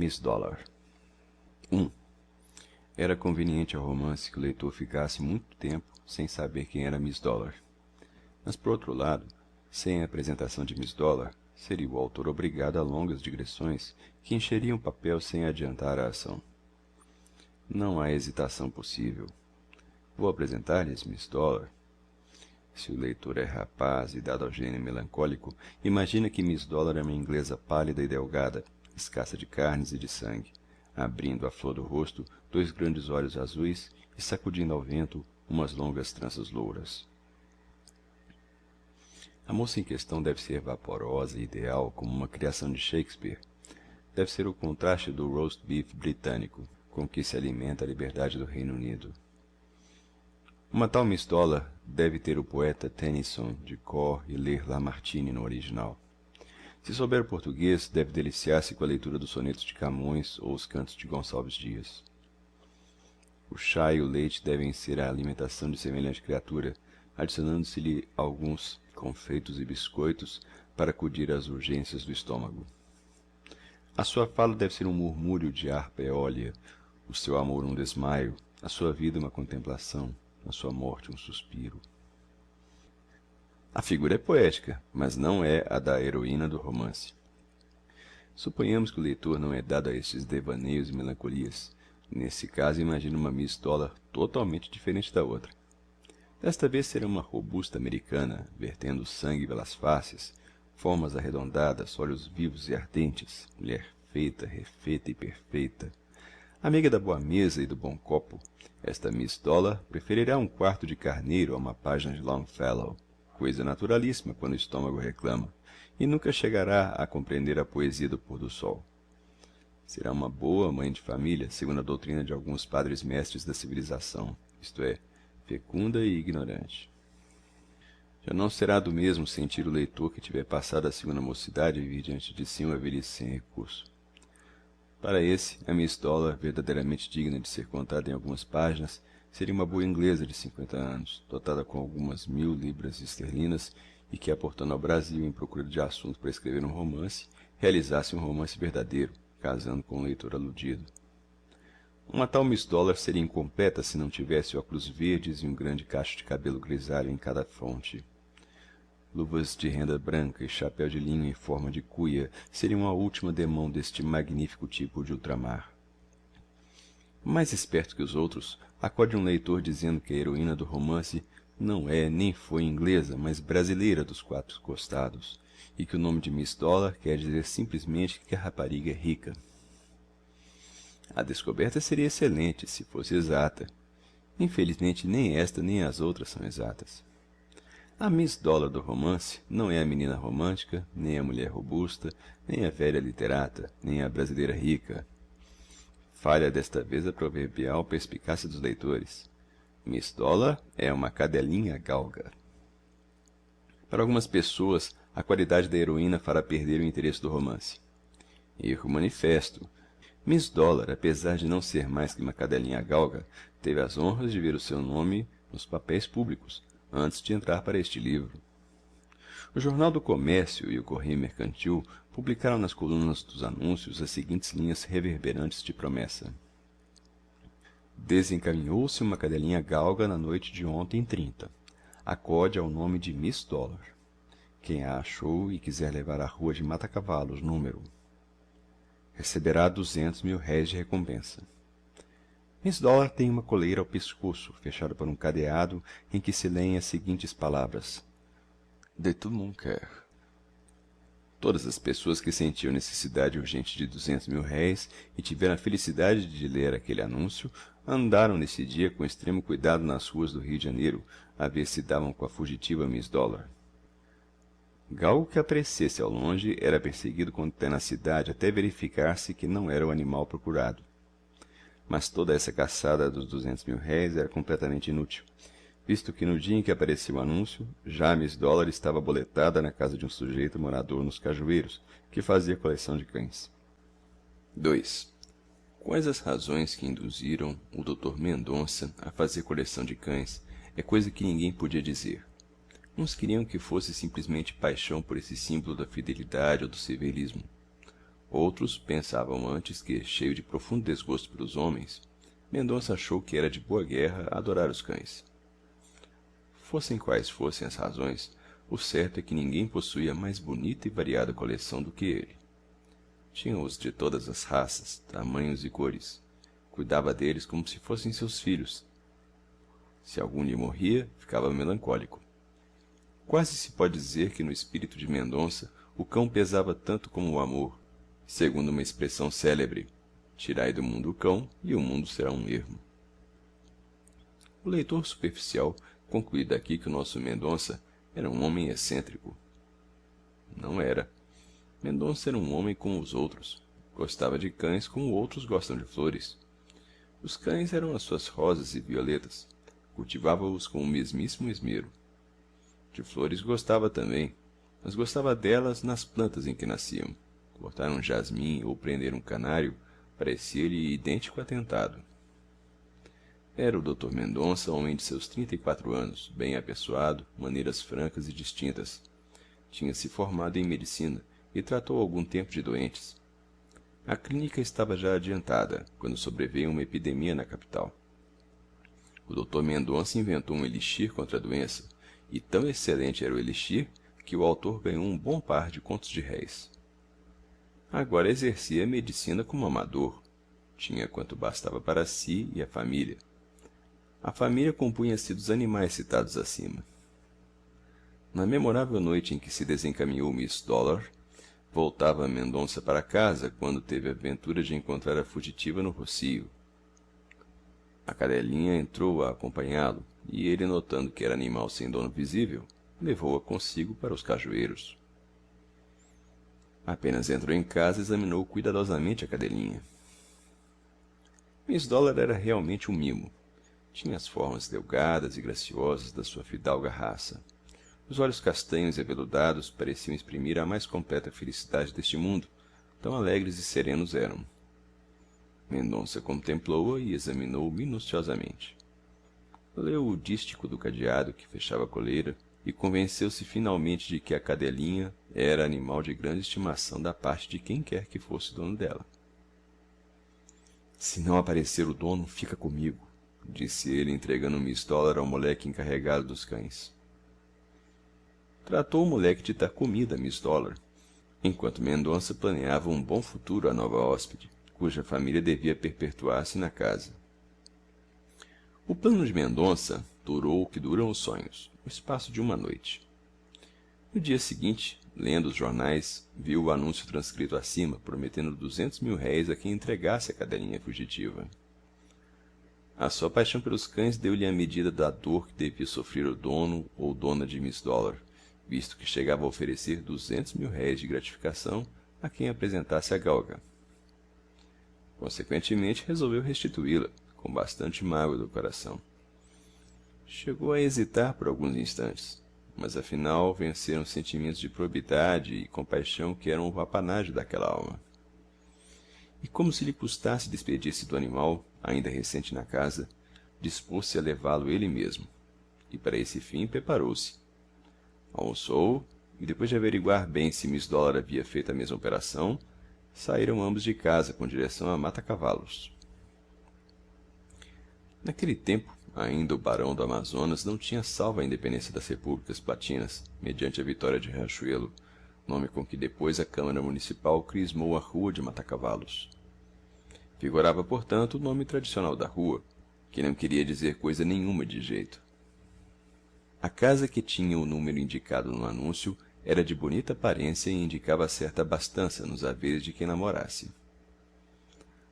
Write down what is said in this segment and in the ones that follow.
Miss Dollar. 1. Era conveniente ao romance que o leitor ficasse muito tempo sem saber quem era Miss Dollar. Mas, por outro lado, sem a apresentação de Miss Dollar, seria o autor obrigado a longas digressões que encheriam o papel sem adiantar a ação. Não há hesitação possível. Vou apresentar-lhes Miss Dollar. Se o leitor é rapaz e dado ao gênio melancólico, imagina que Miss Dollar é uma inglesa pálida e delgada, escassa de carnes e de sangue, abrindo à flor do rosto dois grandes olhos azuis e sacudindo ao vento umas longas tranças louras. A moça em questão deve ser vaporosa e ideal como uma criação de Shakespeare. Deve ser o contraste do roast beef britânico, com que se alimenta a liberdade do Reino Unido. Uma tal Miss Dollar deve ter o poeta Tennyson de cor e ler Lamartine no original. Se souber o português, deve deliciar-se com a leitura dos sonetos de Camões ou os cantos de Gonçalves Dias. O chá e o leite devem ser a alimentação de semelhante criatura, adicionando-se-lhe alguns confeitos e biscoitos para acudir às urgências do estômago. A sua fala deve ser um murmúrio de harpa eólia, o seu amor um desmaio, a sua vida uma contemplação, a sua morte um suspiro. A figura é poética, mas não é a da heroína do romance. Suponhamos que o leitor não é dado a estes devaneios e melancolias. Nesse caso, imagine uma Miss Dollar totalmente diferente da outra. Desta vez será uma robusta americana, vertendo sangue pelas faces, formas arredondadas, olhos vivos e ardentes, mulher feita, refeita e perfeita. Amiga da boa mesa e do bom copo, esta Miss Dollar preferirá um quarto de carneiro a uma página de Longfellow, coisa naturalíssima quando o estômago reclama, e nunca chegará a compreender a poesia do pôr-do-sol. Será uma boa mãe de família, segundo a doutrina de alguns padres mestres da civilização, isto é, fecunda e ignorante. Já não será do mesmo sentir o leitor que tiver passado a segunda mocidade e vir diante de si uma velhice sem recurso. Para esse, a Miss Dollar, verdadeiramente digna de ser contada em algumas páginas, seria uma boa inglesa de 50 anos, dotada com algumas 1000 libras esterlinas e que, aportando ao Brasil em procura de assunto para escrever um romance, realizasse um romance verdadeiro, casando com um leitor aludido. Uma tal Miss Dollar seria incompleta se não tivesse óculos verdes e um grande cacho de cabelo grisalho em cada fronte. Luvas de renda branca e chapéu de linho em forma de cuia seriam a última demão deste magnífico tipo de ultramar. Mais esperto que os outros, acode um leitor dizendo que a heroína do romance não é nem foi inglesa, mas brasileira dos quatro costados, e que o nome de Miss Dollar quer dizer simplesmente que a rapariga é rica. A descoberta seria excelente se fosse exata. Infelizmente nem esta nem as outras são exatas. A Miss Dollar do romance não é a menina romântica, nem a mulher robusta, nem a velha literata, nem a brasileira rica. Falha desta vez a proverbial perspicácia dos leitores. Miss Dollar é uma cadelinha galga. Para algumas pessoas, a qualidade da heroína fará perder o interesse do romance. Erro manifesto. Miss Dollar, apesar de não ser mais que uma cadelinha galga, teve as honras de ver o seu nome nos papéis públicos, antes de entrar para este livro. O Jornal do Comércio e o Correio Mercantil publicaram nas colunas dos anúncios as seguintes linhas reverberantes de promessa: desencaminhou-se uma cadelinha galga na noite de ontem 30. Acode ao nome de Miss Dollar. Quem a achou e quiser levar à rua de Mata-Cavalos, número, receberá 200.000 réis de recompensa. Miss Dollar tem uma coleira ao pescoço, fechada por um cadeado, em que se lêem as seguintes palavras: de tout mon cœur. Todas as pessoas que sentiam necessidade urgente de 200.000 réis e tiveram a felicidade de ler aquele anúncio, andaram nesse dia com extremo cuidado nas ruas do Rio de Janeiro, a ver se davam com a fugitiva Miss Dollar. Galgo que aparecesse ao longe era perseguido com tenacidade até verificar-se que não era o animal procurado. Mas toda essa caçada dos 200.000 réis era completamente inútil, visto que no dia em que apareceu o anúncio, já a Miss Dollar estava aboletada na casa de um sujeito morador nos Cajueiros, que fazia coleção de cães. 2. Quais as razões que induziram o Dr. Mendonça a fazer coleção de cães é coisa que ninguém podia dizer. Uns queriam que fosse simplesmente paixão por esse símbolo da fidelidade ou do civilismo. Outros pensavam antes que, cheio de profundo desgosto pelos homens, Mendonça achou que era de boa guerra adorar os cães. Fossem quais fossem as razões, o certo é que ninguém possuía mais bonita e variada coleção do que ele. Tinha-os de todas as raças, tamanhos e cores. Cuidava deles como se fossem seus filhos. Se algum lhe morria, ficava melancólico. Quase se pode dizer que no espírito de Mendonça o cão pesava tanto como o amor, segundo uma expressão célebre: tirai do mundo o cão e o mundo será um ermo. O leitor superficial conclui daqui que o nosso Mendonça era um homem excêntrico. Não era. Mendonça era um homem como os outros. Gostava de cães como outros gostam de flores. Os cães eram as suas rosas e violetas. Cultivava-os com o mesmíssimo esmero. De flores gostava também, mas gostava delas nas plantas em que nasciam. Cortar um jasmim ou prender um canário parecia-lhe idêntico atentado. Era o Dr. Mendonça, homem de seus 34 anos, bem apessoado, maneiras francas e distintas. Tinha-se formado em medicina e tratou algum tempo de doentes. A clínica estava já adiantada, quando sobreveio uma epidemia na capital. O Dr. Mendonça inventou um elixir contra a doença, e tão excelente era o elixir que o autor ganhou um bom par de contos de réis. Agora exercia a medicina como amador. Tinha quanto bastava para si e a família. A família compunha-se dos animais citados acima. Na memorável noite em que se desencaminhou Miss Dollar, voltava Mendonça para casa quando teve a ventura de encontrar a fugitiva no rocio. A cadelinha entrou a acompanhá-lo, e ele, notando que era animal sem dono visível, levou-a consigo para os cajueiros. Apenas entrou em casa, examinou cuidadosamente a cadelinha. Miss Dollar era realmente um mimo. Tinha as formas delgadas e graciosas da sua fidalga raça. Os olhos castanhos e aveludados pareciam exprimir a mais completa felicidade deste mundo, tão alegres e serenos eram. Mendonça contemplou-a e examinou minuciosamente. Leu o dístico do cadeado que fechava a coleira e convenceu-se finalmente de que a cadelinha era animal de grande estimação da parte de quem quer que fosse dono dela. Se não aparecer o dono, fica comigo, disse ele, entregando Miss Dollar ao moleque encarregado dos cães. Tratou o moleque de dar comida a Miss Dollar, enquanto Mendonça planeava um bom futuro à nova hóspede, cuja família devia perpetuar-se na casa. O plano de Mendonça durou o que duram os sonhos, o espaço de uma noite. No dia seguinte, lendo os jornais, viu o anúncio transcrito acima, prometendo 200.000 réis a quem entregasse a cadelinha fugitiva. A sua paixão pelos cães deu-lhe a medida da dor que devia sofrer o dono ou dona de Miss Dollar, visto que chegava a oferecer 200.000 réis de gratificação a quem apresentasse a galga. Consequentemente, resolveu restituí-la, com bastante mágoa do coração. Chegou a hesitar por alguns instantes, mas afinal venceram sentimentos de probidade e compaixão que eram o apanágio daquela alma. E como se lhe custasse despedir-se do animal, ainda recente na casa, dispôs-se a levá-lo ele mesmo, e para esse fim preparou-se. Almoçou, e depois de averiguar bem se Miss Dollar havia feito a mesma operação, saíram ambos de casa com direção a Mata-Cavalos. Naquele tempo, ainda o barão do Amazonas não tinha salvo a independência das repúblicas platinas, mediante a vitória de Riachuelo, nome com que depois a Câmara Municipal crismou a Rua de Mata-Cavalos. Vigorava, portanto, o nome tradicional da rua, que não queria dizer coisa nenhuma de jeito. A casa que tinha o número indicado no anúncio era de bonita aparência e indicava certa abastança nos haveres de quem namorasse.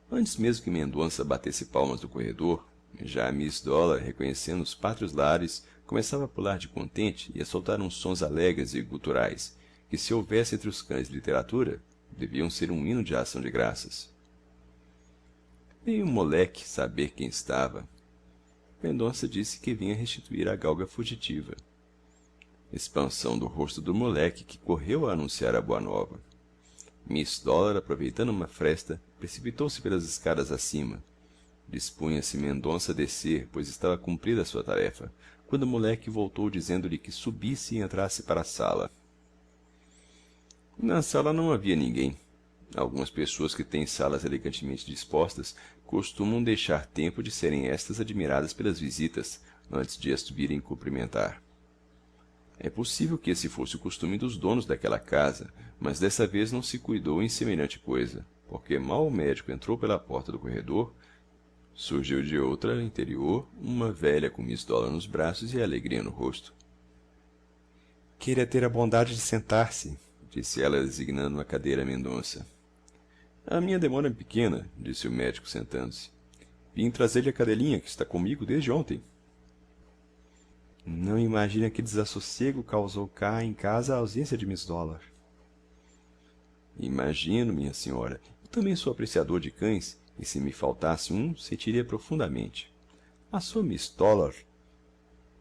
Antes mesmo que Mendonça batesse palmas no corredor, já a Miss Dollar, reconhecendo os pátrios lares, começava a pular de contente e a soltar uns sons alegres e guturais, que, se houvesse entre os cães literatura, deviam ser um hino de ação de graças. Veio o moleque saber quem estava. Mendonça disse que vinha restituir a galga fugitiva. Expansão do rosto do moleque, que correu a anunciar a boa nova. Miss Dollar, aproveitando uma fresta, precipitou-se pelas escadas acima. Dispunha-se Mendonça a descer, pois estava cumprida a sua tarefa, quando o moleque voltou dizendo-lhe que subisse e entrasse para a sala. Na sala não havia ninguém. Algumas pessoas que têm salas elegantemente dispostas costumam deixar tempo de serem estas admiradas pelas visitas, antes de as virem cumprimentar. É possível que esse fosse o costume dos donos daquela casa, mas dessa vez não se cuidou em semelhante coisa, porque mal o médico entrou pela porta do corredor, surgiu de outra interior uma velha com Miss Dollar nos braços e alegria no rosto. Queira ter a bondade de sentar-se, disse ela, designando uma cadeira a Mendonça. A minha demora é pequena, disse o médico sentando-se. Vim trazer-lhe a cadelinha que está comigo desde ontem. Não imagina que desassossego causou cá em casa a ausência de Miss Dollar. Imagino, minha senhora. Eu também sou apreciador de cães, e se me faltasse um, sentiria profundamente. A sua Miss Dollar...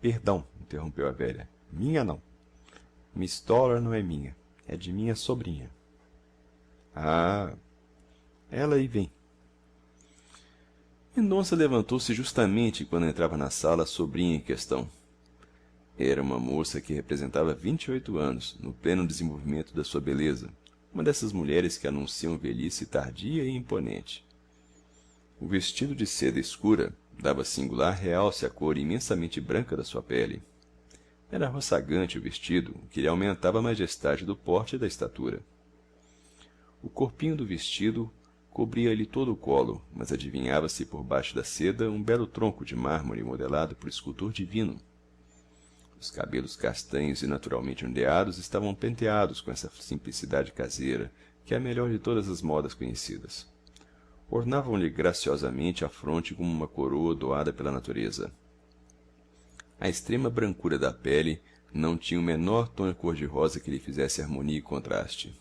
Perdão, interrompeu a velha. Minha não. Miss Dollar não é minha. É de minha sobrinha. Ah... Ela aí vem. Mendonça levantou-se justamente quando entrava na sala a sobrinha em questão. Era uma moça que representava 28 anos, no pleno desenvolvimento da sua beleza, uma dessas mulheres que anunciam velhice tardia e imponente. O vestido de seda escura dava singular realce à cor imensamente branca da sua pele. Era roçagante o vestido, o que lhe aumentava a majestade do porte e da estatura. O corpinho do vestido cobria-lhe todo o colo, mas adivinhava-se por baixo da seda um belo tronco de mármore modelado por escultor divino. Os cabelos castanhos e naturalmente ondeados estavam penteados com essa simplicidade caseira, que é a melhor de todas as modas conhecidas. Ornavam-lhe graciosamente a fronte como uma coroa doada pela natureza. A extrema brancura da pele não tinha o menor tom cor-de-rosa que lhe fizesse harmonia e contraste.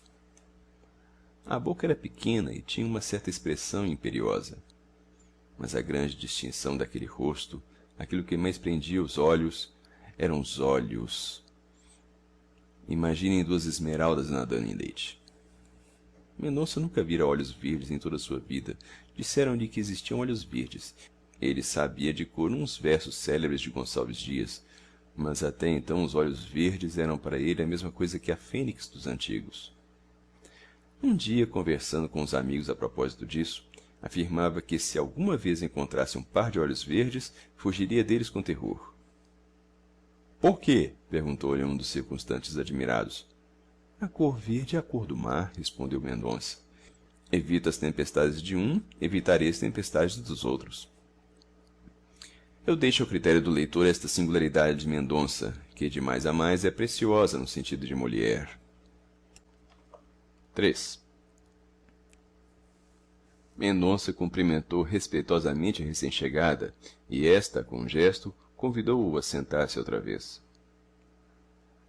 A boca era pequena e tinha uma certa expressão imperiosa. Mas a grande distinção daquele rosto, aquilo que mais prendia os olhos, eram os olhos. Imaginem duas esmeraldas nadando em leite. Mendonça nunca vira olhos verdes em toda a sua vida. Disseram-lhe que existiam olhos verdes. Ele sabia de cor uns versos célebres de Gonçalves Dias, mas até então os olhos verdes eram para ele a mesma coisa que a fênix dos antigos. Um dia, conversando com os amigos a propósito disso, afirmava que se alguma vez encontrasse um par de olhos verdes, fugiria deles com terror. Por quê? Perguntou-lhe um dos circunstantes admirados. A cor verde é a cor do mar, respondeu Mendonça. Evita as tempestades de um, evitarei as tempestades dos outros. Eu deixo ao critério do leitor esta singularidade de Mendonça, que de mais a mais é preciosa no sentido de Molière. 3. Mendonça cumprimentou respeitosamente a recém-chegada, e esta, com um gesto, convidou-o a sentar-se outra vez.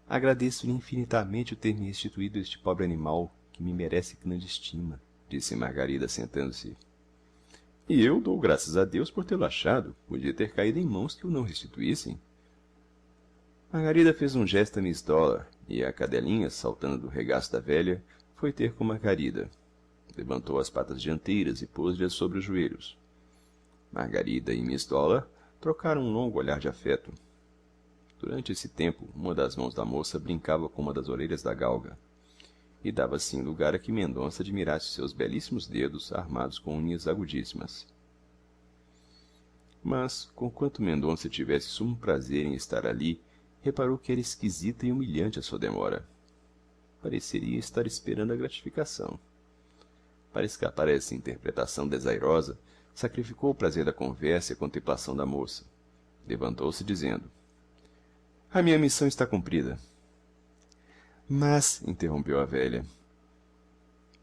Agradeço-lhe infinitamente o ter me restituído este pobre animal, que me merece grande estima, disse Margarida sentando-se. E eu dou graças a Deus por tê-lo achado. Podia ter caído em mãos que o não restituíssem. Margarida fez um gesto a Miss Dollar, e a cadelinha, saltando do regaço da velha, foi ter com Margarida. Levantou as patas dianteiras e pôs-lhe-as sobre os joelhos. Margarida e Miss Dollar trocaram um longo olhar de afeto. Durante esse tempo, uma das mãos da moça brincava com uma das orelhas da galga, e dava assim lugar a que Mendonça admirasse os seus belíssimos dedos armados com unhas agudíssimas. Mas, conquanto Mendonça tivesse sumo prazer em estar ali, reparou que era esquisita e humilhante a sua demora. Pareceria estar esperando a gratificação. Para escapar a essa interpretação desairosa, sacrificou o prazer da conversa e a contemplação da moça. Levantou-se dizendo: a minha missão está cumprida. Mas, interrompeu a velha.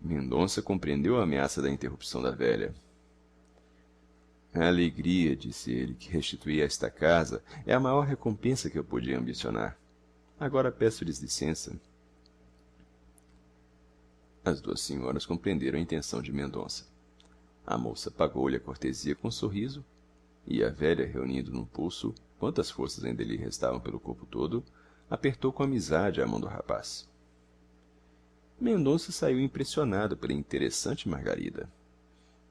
Mendonça compreendeu a ameaça da interrupção da velha. A alegria, disse ele, que restituí a esta casa é a maior recompensa que eu podia ambicionar. Agora peço-lhes licença. As duas senhoras compreenderam a intenção de Mendonça. A moça pagou-lhe a cortesia com um sorriso, e a velha, reunindo no pulso quantas forças ainda lhe restavam pelo corpo todo, apertou com amizade a mão do rapaz. Mendonça saiu impressionado pela interessante Margarida.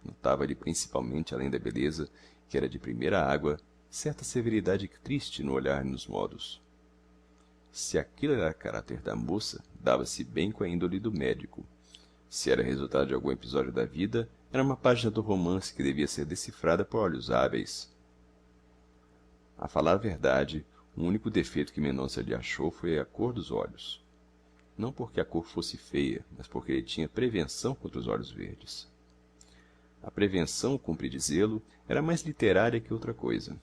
Notava-lhe principalmente, além da beleza, que era de primeira água, certa severidade triste no olhar e nos modos. Se aquilo era caráter da moça, dava-se bem com a índole do médico, Se era resultado de algum episódio da vida, era uma página do romance que devia ser decifrada por olhos hábeis. A falar a verdade, o único defeito que Mendonça lhe achou foi a cor dos olhos. Não porque a cor fosse feia, mas porque ele tinha prevenção contra os olhos verdes. A prevenção, cumpre dizê-lo, era mais literária que outra coisa.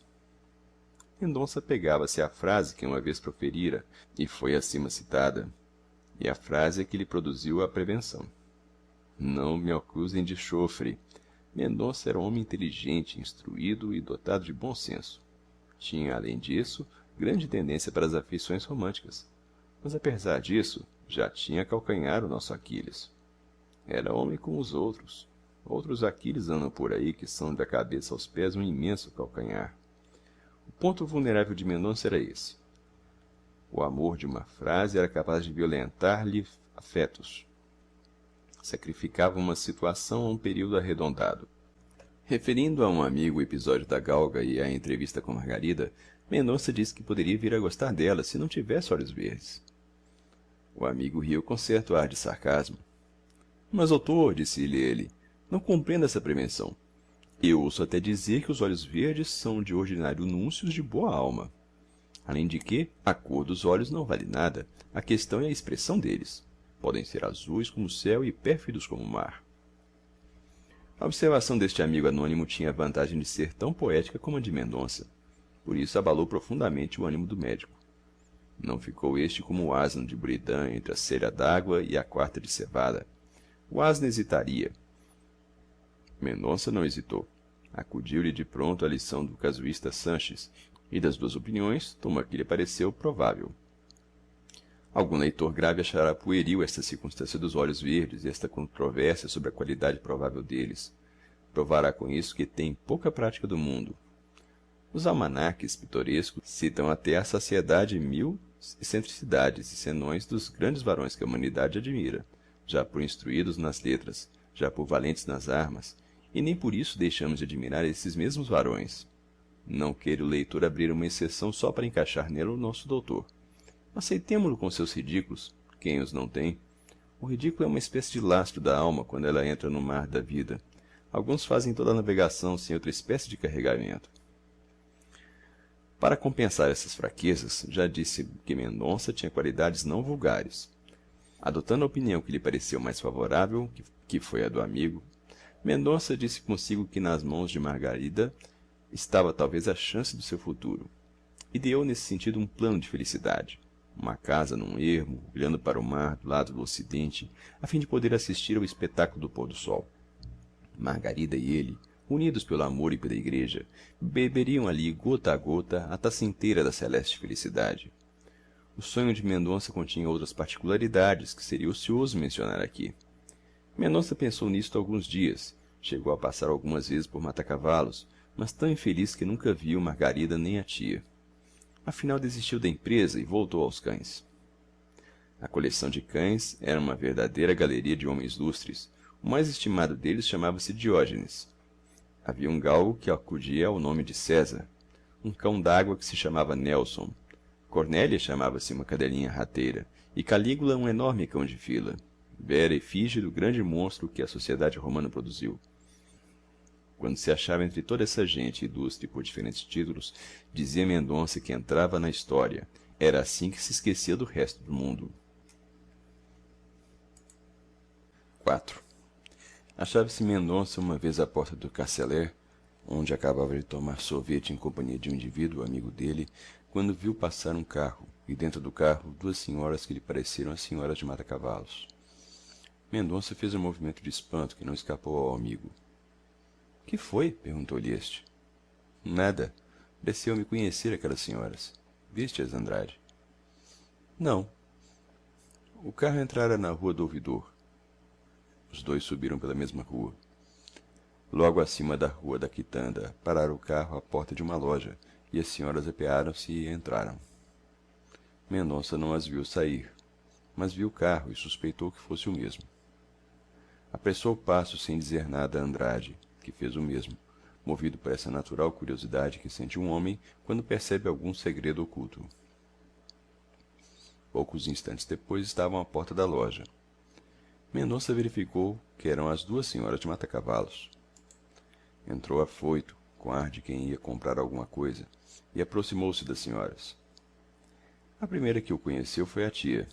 Mendonça pegava-se à frase que uma vez proferira e foi acima citada, e a frase é que lhe produziu a prevenção. Não me acusem de chofre. Mendonça era um homem inteligente, instruído e dotado de bom senso. Tinha, além disso, grande tendência para as afeições românticas. Mas, apesar disso, já tinha calcanhar o nosso Aquiles. Era homem como os outros. Outros Aquiles andam por aí que são da cabeça aos pés um imenso calcanhar. O ponto vulnerável de Mendonça era esse. O amor de uma frase era capaz de violentar-lhe afetos. Sacrificava uma situação a um período arredondado. Referindo a um amigo o episódio da galga e a entrevista com Margarida, Mendonça disse que poderia vir a gostar dela se não tivesse olhos verdes. O amigo riu com certo ar de sarcasmo. Mas, doutor, disse-lhe ele, não compreendo essa prevenção. Eu ouço até dizer que os olhos verdes são de ordinário núncios de boa alma. Além de que, a cor dos olhos não vale nada, a questão é a expressão deles. Podem ser azuis como o céu e pérfidos como o mar. A observação deste amigo anônimo tinha a vantagem de ser tão poética como a de Mendonça. Por isso abalou profundamente o ânimo do médico. Não ficou este como o asno de Buridan entre a selha d'água e a quarta de cevada. O asno hesitaria. Mendonça não hesitou. Acudiu-lhe de pronto a lição do casuísta Sanches, e das duas opiniões tomou a que lhe pareceu provável. Algum leitor grave achará pueril esta circunstância dos olhos verdes e esta controvérsia sobre a qualidade provável deles. Provará com isso que tem pouca prática do mundo. Os almanaques pitorescos citam até à saciedade mil excentricidades e senões dos grandes varões que a humanidade admira, já por instruídos nas letras, já por valentes nas armas, e nem por isso deixamos de admirar esses mesmos varões. Não queira o leitor abrir uma exceção só para encaixar nela o nosso doutor. Aceitemo-lo com seus ridículos, quem os não tem. O ridículo é uma espécie de lastro da alma quando ela entra no mar da vida. Alguns fazem toda a navegação sem outra espécie de carregamento. Para compensar essas fraquezas, já disse que Mendonça tinha qualidades não vulgares. Adotando a opinião que lhe pareceu mais favorável, que foi a do amigo, Mendonça disse consigo que nas mãos de Margarida estava talvez a chance do seu futuro. Ideou nesse sentido um plano de felicidade. Uma casa num ermo, olhando para o mar do lado do ocidente, a fim de poder assistir ao espetáculo do pôr do sol. Margarida e ele, unidos pelo amor e pela igreja, beberiam ali gota a gota a taça inteira da celeste felicidade. O sonho de Mendonça continha outras particularidades que seria ocioso mencionar aqui. Mendonça pensou nisto alguns dias, chegou a passar algumas vezes por Mata-Cavalos, mas tão infeliz que nunca viu Margarida nem a tia. Afinal desistiu da empresa e voltou aos cães. A coleção de cães era uma verdadeira galeria de homens lustres. O mais estimado deles chamava-se Diógenes. Havia um galgo que acudia ao nome de César, um cão d'água que se chamava Nelson. Cornélia chamava-se uma cadelinha rateira, e Calígula um enorme cão de fila, vera efígie do grande monstro que a sociedade romana produziu. Quando se achava entre toda essa gente ilustre por diferentes títulos, dizia Mendonça que entrava na história. Era assim que se esquecia do resto do mundo. 4. Achava-se Mendonça uma vez à porta do Carceller, onde acabava de tomar sorvete em companhia de um indivíduo amigo dele, quando viu passar um carro, e dentro do carro duas senhoras que lhe pareceram as senhoras de Mata-Cavalos. Mendonça fez um movimento de espanto que não escapou ao amigo. Que foi? Perguntou-lhe este. Nada. Pareceu-me conhecer aquelas senhoras. Viste-as, Andrade? Não. O carro entrara na rua do Ouvidor. Os dois subiram pela mesma rua. Logo acima da rua da Quitanda, pararam o carro à porta de uma loja, e as senhoras apearam-se e entraram. Mendonça não as viu sair, mas viu o carro e suspeitou que fosse o mesmo. Apressou o passo sem dizer nada a Andrade, que fez o mesmo, movido por essa natural curiosidade que sente um homem quando percebe algum segredo oculto. Poucos instantes depois estavam à porta da loja. Mendonça verificou que eram as duas senhoras de Mata-Cavalos. Entrou afoito, com ar de quem ia comprar alguma coisa, e aproximou-se das senhoras. A primeira que o conheceu foi a tia.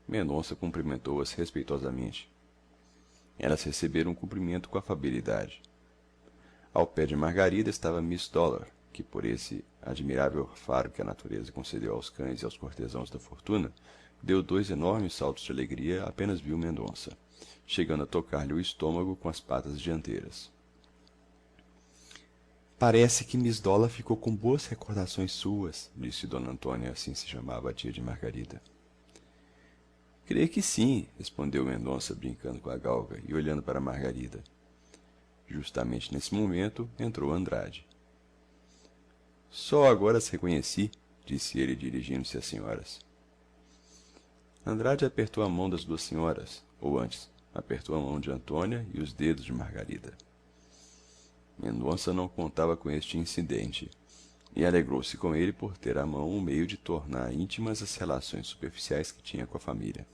Mendonça cumprimentou-as respeitosamente. Elas receberam o cumprimento com afabilidade. Ao pé de Margarida estava Miss Dollar, que, por esse admirável faro que a natureza concedeu aos cães e aos cortesãos da fortuna, deu 2 enormes saltos de alegria apenas viu Mendonça, chegando a tocar-lhe o estômago com as patas dianteiras. Parece que Miss Dollar ficou com boas recordações suas, disse Dona Antônia, assim se chamava a tia de Margarida. Creio que sim, respondeu Mendonça, brincando com a galga e olhando para Margarida. Justamente nesse momento entrou Andrade. Só agora as reconheci, disse ele dirigindo-se às senhoras. Andrade apertou a mão das duas senhoras, ou antes, apertou a mão de Antônia e os dedos de Margarida. Mendonça não contava com este incidente e alegrou-se com ele por ter à mão um meio de tornar íntimas as relações superficiais que tinha com a família.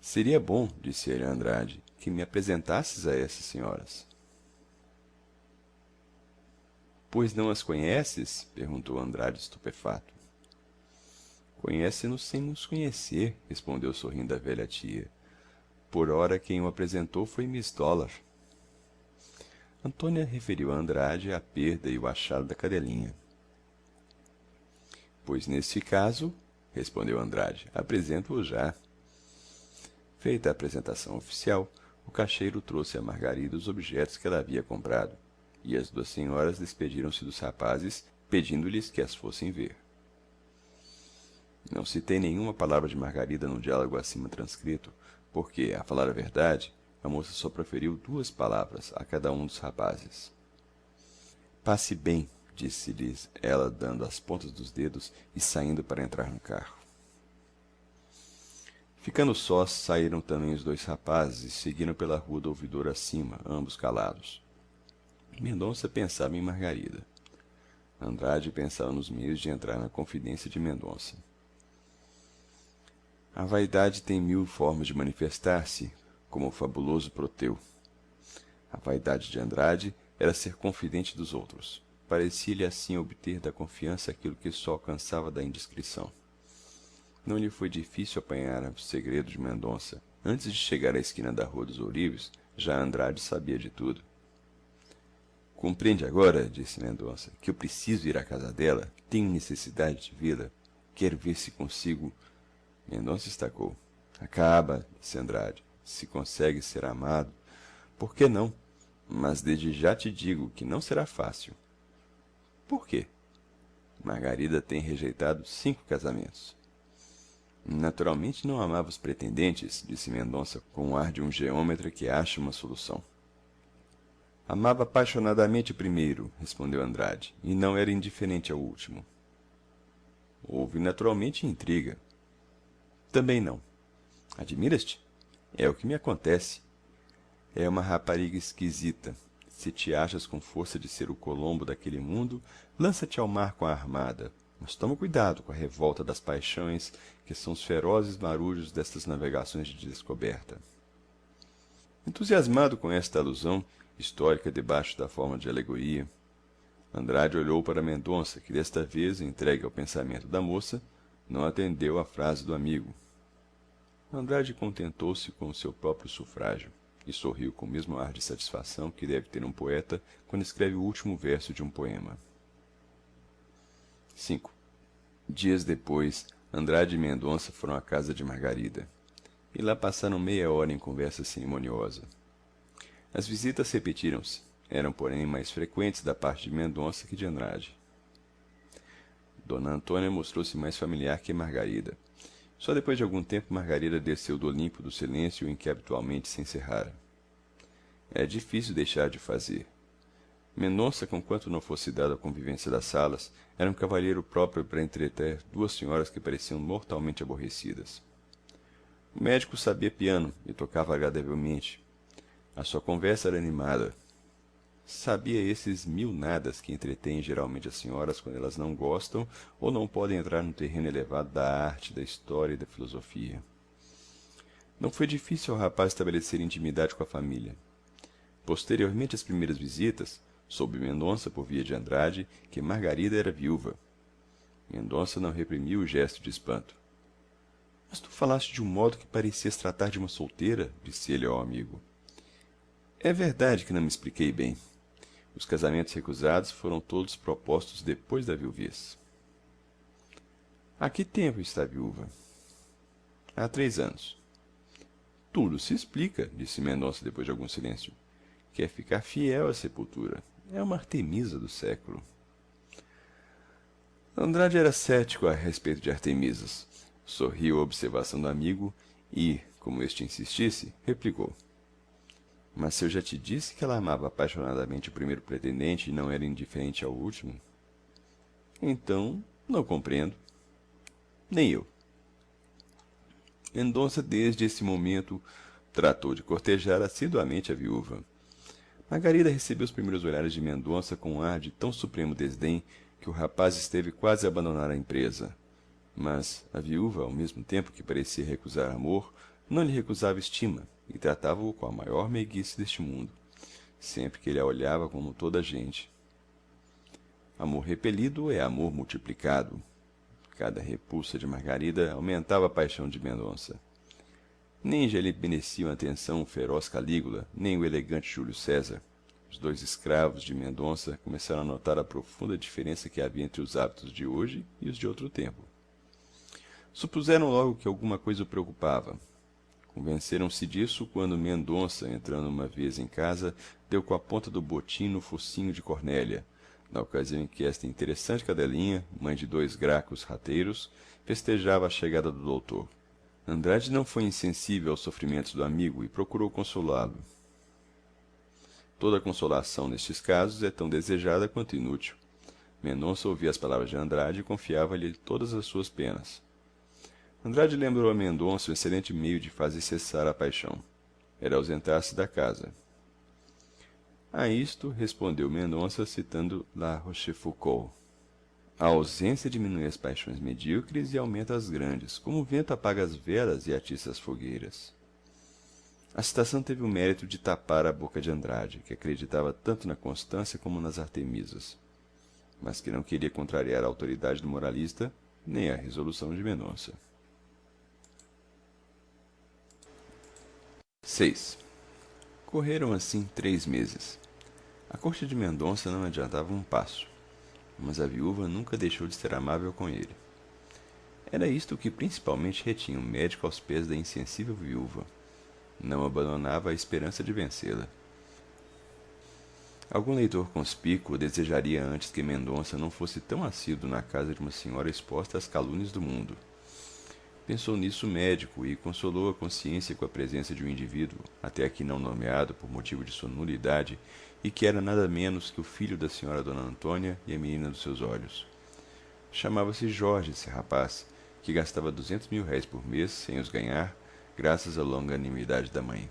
Seria bom, disse ele a Andrade, que me apresentasses a essas senhoras. Pois não as conheces? Perguntou Andrade estupefato. Conhece-nos sem nos conhecer, respondeu sorrindo a velha tia. Por ora quem o apresentou foi Miss Dollar. Antônia referiu a Andrade a perda e o achado da cadelinha. Pois nesse caso, respondeu Andrade, apresento-o já. Feita a apresentação oficial, o caixeiro trouxe a Margarida os objetos que ela havia comprado, e as duas senhoras despediram-se dos rapazes, pedindo-lhes que as fossem ver. Não citei nenhuma palavra de Margarida no diálogo acima transcrito, porque, a falar a verdade, a moça só proferiu 2 palavras a cada um dos rapazes. Passe bem, disse-lhes ela, dando as pontas dos dedos e saindo para entrar no carro. Ficando sós, saíram também os 2 rapazes e seguiram pela rua do ouvidor acima, ambos calados. Mendonça pensava em Margarida. Andrade pensava nos meios de entrar na confidência de Mendonça. A vaidade tem 1000 formas de manifestar-se, como o fabuloso Proteu. A vaidade de Andrade era ser confidente dos outros. Parecia-lhe assim obter da confiança aquilo que só alcançava da indiscrição. Não lhe foi difícil apanhar o segredo de Mendonça. Antes de chegar à esquina da Rua dos Ourives, já Andrade sabia de tudo. Compreende agora, disse Mendonça, que eu preciso ir à casa dela, tenho necessidade de vê-la, quero ver se consigo... Mendonça estacou. Acaba, disse Andrade, se consegue ser amado, por que não? Mas desde já te digo que não será fácil. Por quê? Margarida tem rejeitado 5 casamentos. Naturalmente não amava os pretendentes, disse Mendonça com o ar de um geômetra que acha uma solução. Amava apaixonadamente o primeiro, respondeu Andrade, e não era indiferente ao último. Houve naturalmente intriga. Também não. Admiras-te? É o que me acontece. É uma rapariga esquisita. Se te achas com força de ser o Colombo daquele mundo, lança-te ao mar com a armada. Mas toma cuidado com a revolta das paixões, que são os ferozes marujos destas navegações de descoberta. Entusiasmado com esta alusão, histórica debaixo da forma de alegoria, Andrade olhou para Mendonça, que desta vez, entregue ao pensamento da moça, não atendeu à frase do amigo. Andrade contentou-se com o seu próprio sufrágio e sorriu com o mesmo ar de satisfação que deve ter um poeta quando escreve o último verso de um poema. 5. Dias depois, Andrade e Mendonça foram à casa de Margarida, e lá passaram meia hora em conversa cerimoniosa. As visitas repetiram-se, eram, porém, mais frequentes da parte de Mendonça que de Andrade. Dona Antônia mostrou-se mais familiar que Margarida. Só depois de algum tempo Margarida desceu do Olimpo do silêncio em que habitualmente se encerrara. É difícil deixar de fazer. Mendonça, conquanto não fosse dado a convivência das salas, era um cavalheiro próprio para entreter 2 senhoras que pareciam mortalmente aborrecidas. O médico sabia piano e tocava agradavelmente. A sua conversa era animada. Sabia esses 1000 nadas que entretêm geralmente as senhoras quando elas não gostam ou não podem entrar no terreno elevado da arte, da história e da filosofia. Não foi difícil ao rapaz estabelecer intimidade com a família. Posteriormente às primeiras visitas, soube Mendonça, por via de Andrade, que Margarida era viúva. Mendonça não reprimiu o gesto de espanto. Mas tu falaste de um modo que parecias tratar de uma solteira, disse ele ao amigo. É verdade que não me expliquei bem. Os casamentos recusados foram todos propostos depois da viuvez. Há que tempo está viúva? Há 3 anos. Tudo se explica, disse Mendonça depois de algum silêncio. Quer ficar fiel à sepultura. É uma Artemisa do século. Andrade era cético a respeito de Artemisas. Sorriu à observação do amigo e, como este insistisse, replicou. Mas se eu já te disse que ela amava apaixonadamente o primeiro pretendente e não era indiferente ao último? Então, não compreendo. Nem eu. Mendonça, desde esse momento, tratou de cortejar assiduamente a viúva. Margarida recebeu os primeiros olhares de Mendonça com um ar de tão supremo desdém que o rapaz esteve quase a abandonar a empresa. Mas a viúva, ao mesmo tempo que parecia recusar amor, não lhe recusava estima e tratava-o com a maior meiguice deste mundo, sempre que ele a olhava como toda a gente. Amor repelido é amor multiplicado. Cada repulsa de Margarida aumentava a paixão de Mendonça. Nem já lhe mereciam atenção o feroz Calígula, nem o elegante Júlio César. Os dois escravos de Mendonça começaram a notar a profunda diferença que havia entre os hábitos de hoje e os de outro tempo. Supuseram logo que alguma coisa o preocupava. Convenceram-se disso quando Mendonça, entrando uma vez em casa, deu com a ponta do botim no focinho de Cornélia, na ocasião em que esta interessante cadelinha, mãe de 2 gracos rateiros, festejava a chegada do doutor. Andrade não foi insensível aos sofrimentos do amigo e procurou consolá-lo. Toda consolação nestes casos é tão desejada quanto inútil. Mendonça ouvia as palavras de Andrade e confiava-lhe todas as suas penas. Andrade lembrou a Mendonça um excelente meio de fazer cessar a paixão. Era ausentar-se da casa. A isto respondeu Mendonça citando La Rochefoucauld. A ausência diminui as paixões medíocres e aumenta as grandes, como o vento apaga as velas e atiça as fogueiras. A citação teve o mérito de tapar a boca de Andrade, que acreditava tanto na Constância como nas Artemisas, mas que não queria contrariar a autoridade do moralista nem a resolução de Mendonça. 6. Correram assim 3 meses. A corte de Mendonça não adiantava um passo, mas a viúva nunca deixou de ser amável com ele. Era isto o que principalmente retinha o médico aos pés da insensível viúva. Não abandonava a esperança de vencê-la. Algum leitor conspícuo desejaria antes que Mendonça não fosse tão assíduo na casa de uma senhora exposta às calúnias do mundo. Pensou nisso o médico e consolou a consciência com a presença de um indivíduo, até aqui não nomeado por motivo de sua nulidade, e que era nada menos que o filho da senhora Dona Antônia e a menina dos seus olhos. Chamava-se Jorge, esse rapaz, que gastava 200.000 réis por mês sem os ganhar, graças à longanimidade da mãe.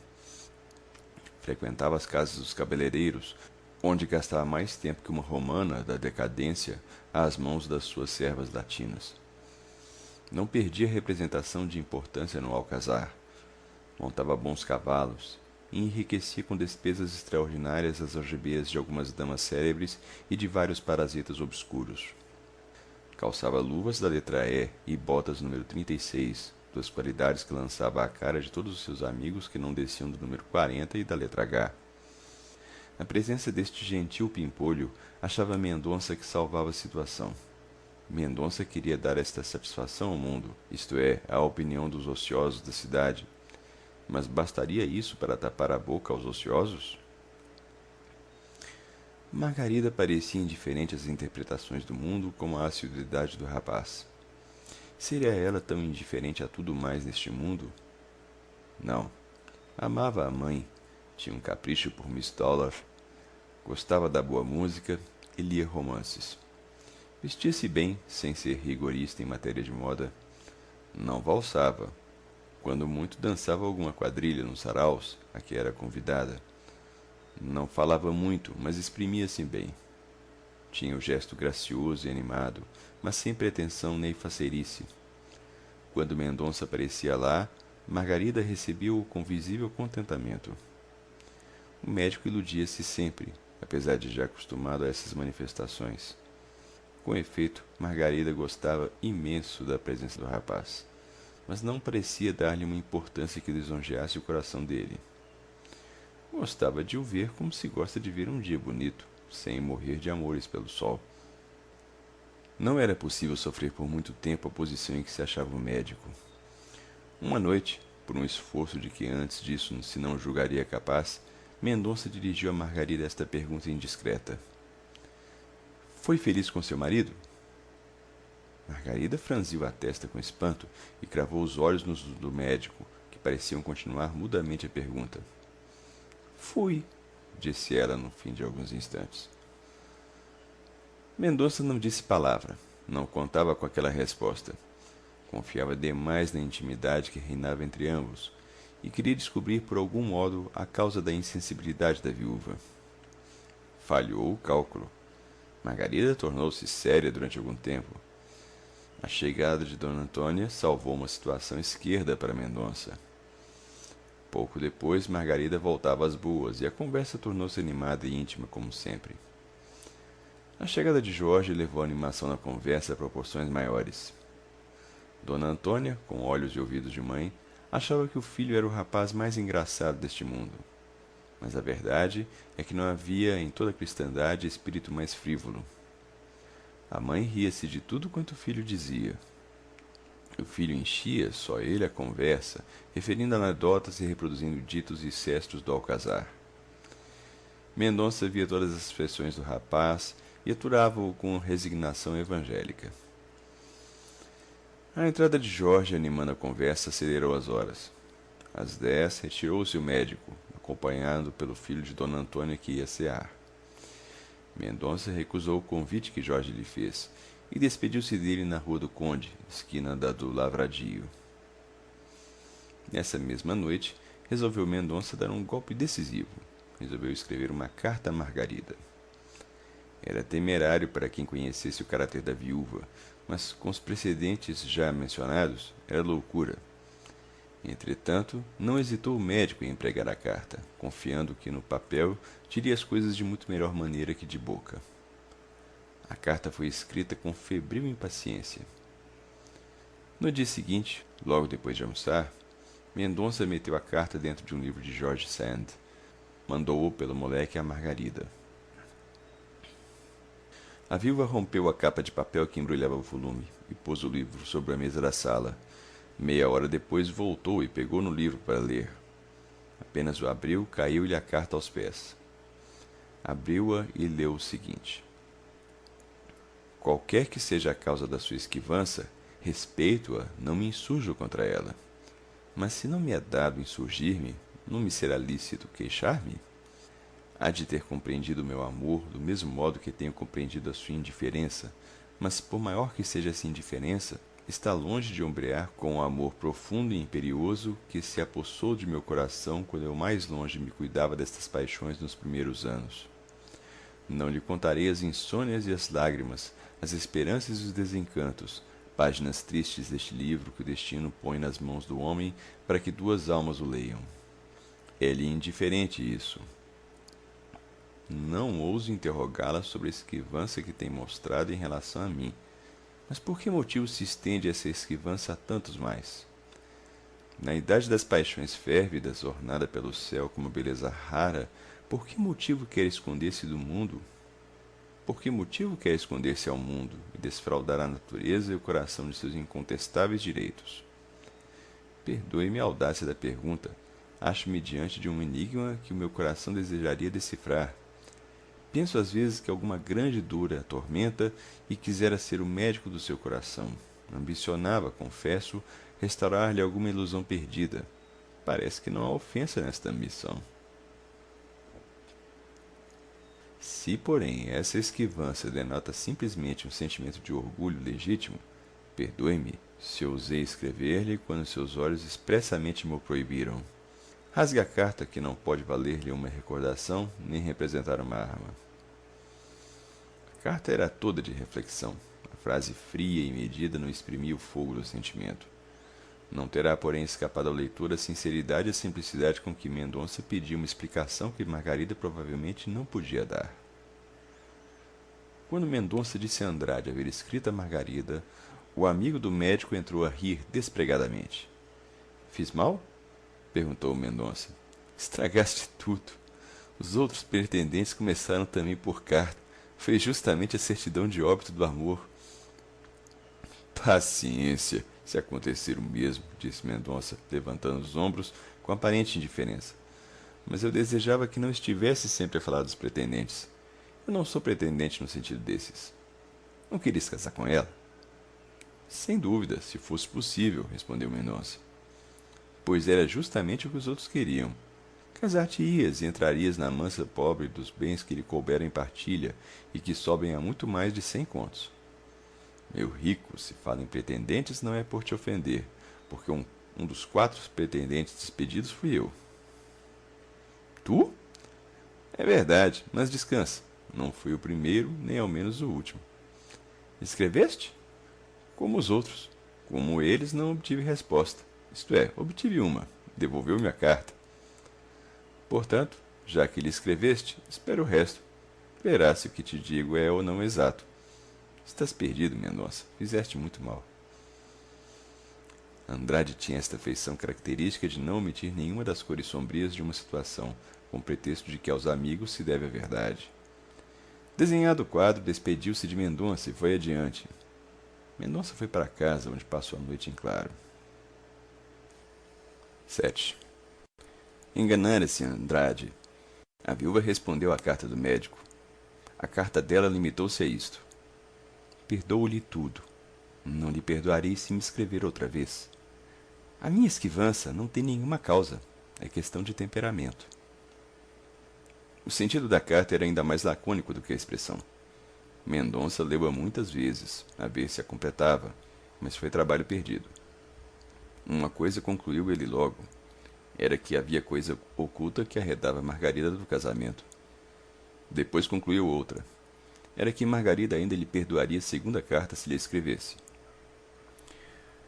Frequentava as casas dos cabeleireiros, onde gastava mais tempo que uma romana da decadência às mãos das suas servas latinas. Não perdia representação de importância no alcazar. Montava bons cavalos e enriquecia com despesas extraordinárias as algibeiras de algumas damas célebres e de vários parasitas obscuros. Calçava luvas da letra E e botas número 36, duas qualidades que lançava à cara de todos os seus amigos que não desciam do número 40 e da letra H. A presença deste gentil pimpolho achava Mendonça que salvava a situação. Mendonça queria dar esta satisfação ao mundo, isto é, à opinião dos ociosos da cidade. Mas bastaria isso para tapar a boca aos ociosos? Margarida parecia indiferente às interpretações do mundo como à assiduidade do rapaz. Seria ela tão indiferente a tudo mais neste mundo? Não. Amava a mãe, tinha um capricho por Miss Dollar, gostava da boa música e lia romances. Vestia-se bem, sem ser rigorista em matéria de moda. Não valsava. Quando muito, dançava alguma quadrilha nos saraus a que era convidada. Não falava muito, mas exprimia-se bem. Tinha o gesto gracioso e animado, mas sem pretensão nem faceirice. Quando Mendonça aparecia lá, Margarida recebeu-o com visível contentamento. O médico iludia-se sempre, apesar de já acostumado a essas manifestações. Com efeito, Margarida gostava imenso da presença do rapaz, mas não parecia dar-lhe uma importância que lisonjeasse o coração dele. Gostava de o ver como se gosta de ver um dia bonito, sem morrer de amores pelo sol. Não era possível sofrer por muito tempo a posição em que se achava o médico. Uma noite, por um esforço de que antes disso se não julgaria capaz, Mendonça dirigiu a Margarida esta pergunta indiscreta: foi feliz com seu marido? Margarida franziu a testa com espanto e cravou os olhos nos do médico, que pareciam continuar mudamente a pergunta. Fui, disse ela no fim de alguns instantes. Mendonça não disse palavra, não contava com aquela resposta. Confiava demais na intimidade que reinava entre ambos e queria descobrir por algum modo a causa da insensibilidade da viúva. Falhou o cálculo. Margarida tornou-se séria durante algum tempo. A chegada de Dona Antônia salvou uma situação esquerda para Mendonça. Pouco depois, Margarida voltava às boas e a conversa tornou-se animada e íntima como sempre. A chegada de Jorge levou a animação na conversa a proporções maiores. Dona Antônia, com olhos e ouvidos de mãe, achava que o filho era o rapaz mais engraçado deste mundo. Mas a verdade é que não havia em toda a cristandade espírito mais frívolo. A mãe ria-se de tudo quanto o filho dizia. O filho enchia, só ele, a conversa, referindo anedotas e reproduzindo ditos e cestos do alcazar. Mendonça via todas as expressões do rapaz e aturava-o com resignação evangélica. A entrada de Jorge, animando a conversa, acelerou as horas. Às 10, retirou-se o médico, acompanhado pelo filho de Dona Antônia, que ia cear. Mendonça recusou o convite que Jorge lhe fez e despediu-se dele na Rua do Conde, esquina da do Lavradio. Nessa mesma noite, resolveu Mendonça dar um golpe decisivo. Resolveu escrever uma carta a Margarida. Era temerário para quem conhecesse o caráter da viúva, mas com os precedentes já mencionados, era loucura. Entretanto, não hesitou o médico em empregar a carta, confiando que no papel diria as coisas de muito melhor maneira que de boca. A carta foi escrita com febril impaciência. No dia seguinte, logo depois de almoçar, Mendonça meteu a carta dentro de um livro de George Sand. Mandou-o pelo moleque a Margarida. A viúva rompeu a capa de papel que embrulhava o volume e pôs o livro sobre a mesa da sala. Meia hora depois voltou e pegou no livro para ler. Apenas o abriu, caiu-lhe a carta aos pés. Abriu-a e leu o seguinte: qualquer que seja a causa da sua esquivança, respeito-a, não me insurjo contra ela. Mas se não me é dado insurgir-me, não me será lícito queixar-me? Há de ter compreendido o meu amor do mesmo modo que tenho compreendido a sua indiferença, mas por maior que seja essa indiferença, está longe de ombrear com o amor profundo e imperioso que se apossou de meu coração quando eu mais longe me cuidava destas paixões nos primeiros anos. Não lhe contarei as insônias e as lágrimas, as esperanças e os desencantos, páginas tristes deste livro que o destino põe nas mãos do homem para que duas almas o leiam. É-lhe indiferente isso. Não ouso interrogá-la sobre a esquivança que tem mostrado em relação a mim. Mas por que motivo se estende essa esquivança a tantos mais? Na idade das paixões férvidas, ornada pelo céu com uma beleza rara, por que motivo quer esconder-se do mundo? Por que motivo quer esconder-se ao mundo e desfraldar a natureza e o coração de seus incontestáveis direitos? Perdoe-me a audácia da pergunta. Acho-me diante de um enigma que o meu coração desejaria decifrar. Penso às vezes que alguma grande dor a atormenta e quisera ser o médico do seu coração. Ambicionava, confesso, restaurar-lhe alguma ilusão perdida. Parece que não há ofensa nesta ambição. Se, porém, essa esquivança denota simplesmente um sentimento de orgulho legítimo, perdoe-me se ousei escrever-lhe quando seus olhos expressamente me o proibiram. Rasgue a carta, que não pode valer-lhe uma recordação nem representar uma arma. A carta era toda de reflexão. A frase fria e medida não exprimia o fogo do sentimento. Não terá, porém, escapado ao leitor a sinceridade e a simplicidade com que Mendonça pedia uma explicação que Margarida provavelmente não podia dar. Quando Mendonça disse a Andrade haver escrito a Margarida, o amigo do médico entrou a rir despregadamente. Fiz mal? Perguntou Mendonça. Estragaste tudo. Os outros pretendentes começaram também por carta. Foi justamente a certidão de óbito do amor. Paciência, se acontecer o mesmo, disse Mendonça, levantando os ombros com aparente indiferença. Mas eu desejava que não estivesse sempre a falar dos pretendentes. Eu não sou pretendente no sentido desses. Não querias casar com ela? Sem dúvida, se fosse possível, respondeu Mendonça. Pois era justamente o que os outros queriam. Casar-te-ias e entrarias na mansa pobre dos bens que lhe couberam em partilha e que sobem a muito mais de 100 contos. Meu rico, se fala em pretendentes, não é por te ofender, porque um dos 4 pretendentes despedidos fui eu. Tu? É verdade, mas descansa. Não fui o primeiro, nem ao menos o último. Escreveste? Como os outros. Como eles, não obtive resposta. Isto é, obtive uma. Devolveu-me a carta. Portanto, já que lhe escreveste, espera o resto. Verás se o que te digo é ou não exato. Estás perdido, Mendonça. Fizeste muito mal. Andrade tinha esta feição característica de não omitir nenhuma das cores sombrias de uma situação, com o pretexto de que aos amigos se deve a verdade. Desenhado o quadro, despediu-se de Mendonça e foi adiante. Mendonça foi para casa, onde passou a noite em claro. 7. Enganara-se Andrade. A viúva respondeu à carta do médico. A carta dela limitou-se a isto: perdoo-lhe tudo. Não lhe perdoarei se me escrever outra vez. A minha esquivança não tem nenhuma causa. É questão de temperamento. O sentido da carta era ainda mais lacônico do que a expressão. Mendonça leu-a muitas vezes, a ver se a completava, mas foi trabalho perdido. Uma coisa concluiu ele logo. Era que havia coisa oculta que arredava Margarida do casamento. Depois concluiu outra. Era que Margarida ainda lhe perdoaria a segunda carta se lhe escrevesse.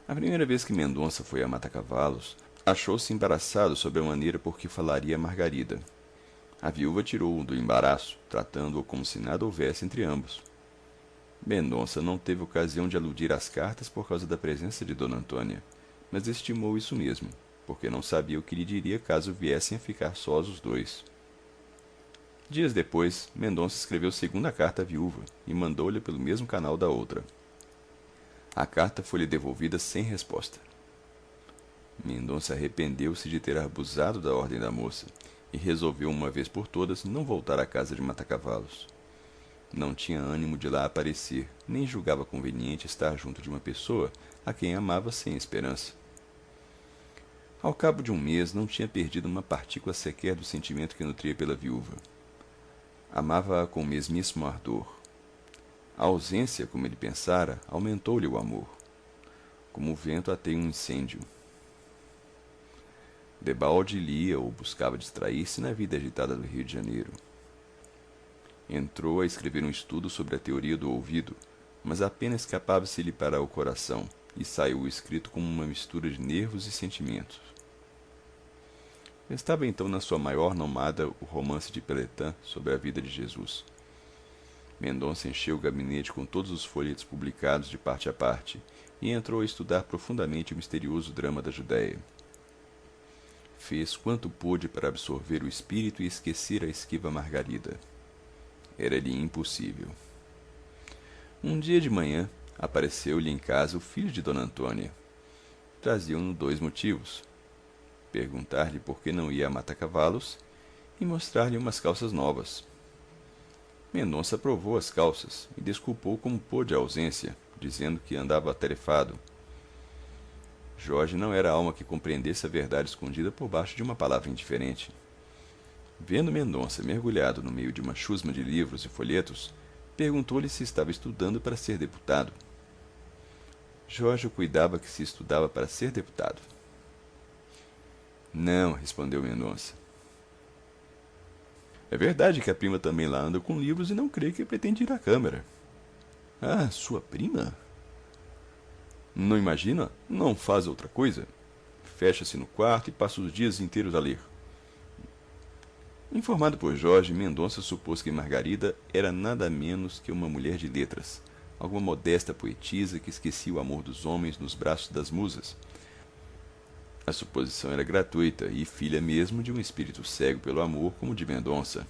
A primeira vez que Mendonça foi a Mata-Cavalos, achou-se embaraçado sobre a maneira por que falaria a Margarida. A viúva tirou-o do embaraço, tratando-o como se nada houvesse entre ambos. Mendonça não teve ocasião de aludir às cartas por causa da presença de Dona Antônia, mas estimou isso mesmo, porque não sabia o que lhe diria caso viessem a ficar sós os dois. Dias depois, Mendonça escreveu segunda carta à viúva e mandou-lhe pelo mesmo canal da outra. A carta foi-lhe devolvida sem resposta. Mendonça arrependeu-se de ter abusado da ordem da moça e resolveu uma vez por todas não voltar à casa de Mata-Cavalos. Não tinha ânimo de lá aparecer, nem julgava conveniente estar junto de uma pessoa a quem amava sem esperança. Ao cabo de um mês, não tinha perdido uma partícula sequer do sentimento que nutria pela viúva. Amava-a com o mesmíssimo ardor. A ausência, como ele pensara, aumentou-lhe o amor. Como o vento ateia um incêndio. Debalde lia ou buscava distrair-se na vida agitada do Rio de Janeiro. Entrou a escrever um estudo sobre a teoria do ouvido, mas a pena escapava-se-lhe para o coração, e saiu o escrito como uma mistura de nervos e sentimentos. Estava então na sua maior nomada o romance de Peletã sobre a vida de Jesus. Mendonça encheu o gabinete com todos os folhetos publicados de parte a parte e entrou a estudar profundamente o misterioso drama da Judéia. Fez quanto pôde para absorver o espírito e esquecer a esquiva Margarida. Era-lhe impossível. Um dia de manhã, apareceu-lhe em casa o filho de Dona Antônia. Traziam-no 2 motivos: perguntar-lhe por que não ia a Mata-Cavalos e mostrar-lhe umas calças novas. Mendonça provou as calças e desculpou como pôde a ausência, dizendo que andava atarefado. Jorge não era alma que compreendesse a verdade escondida por baixo de uma palavra indiferente. Vendo Mendonça mergulhado no meio de uma chusma de livros e folhetos, perguntou-lhe se estava estudando para ser deputado. Jorge cuidava que se estudava para ser deputado. Não, respondeu Mendonça. É verdade que a prima também lá anda com livros e não creio que pretende ir à Câmara. Ah, sua prima? Não imagina? Não faz outra coisa? Fecha-se no quarto e passa os dias inteiros a ler. Informado por Jorge, Mendonça supôs que Margarida era nada menos que uma mulher de letras, alguma modesta poetisa que esquecia o amor dos homens nos braços das musas. A suposição era gratuita e filha mesmo de um espírito cego pelo amor como o de Mendonça.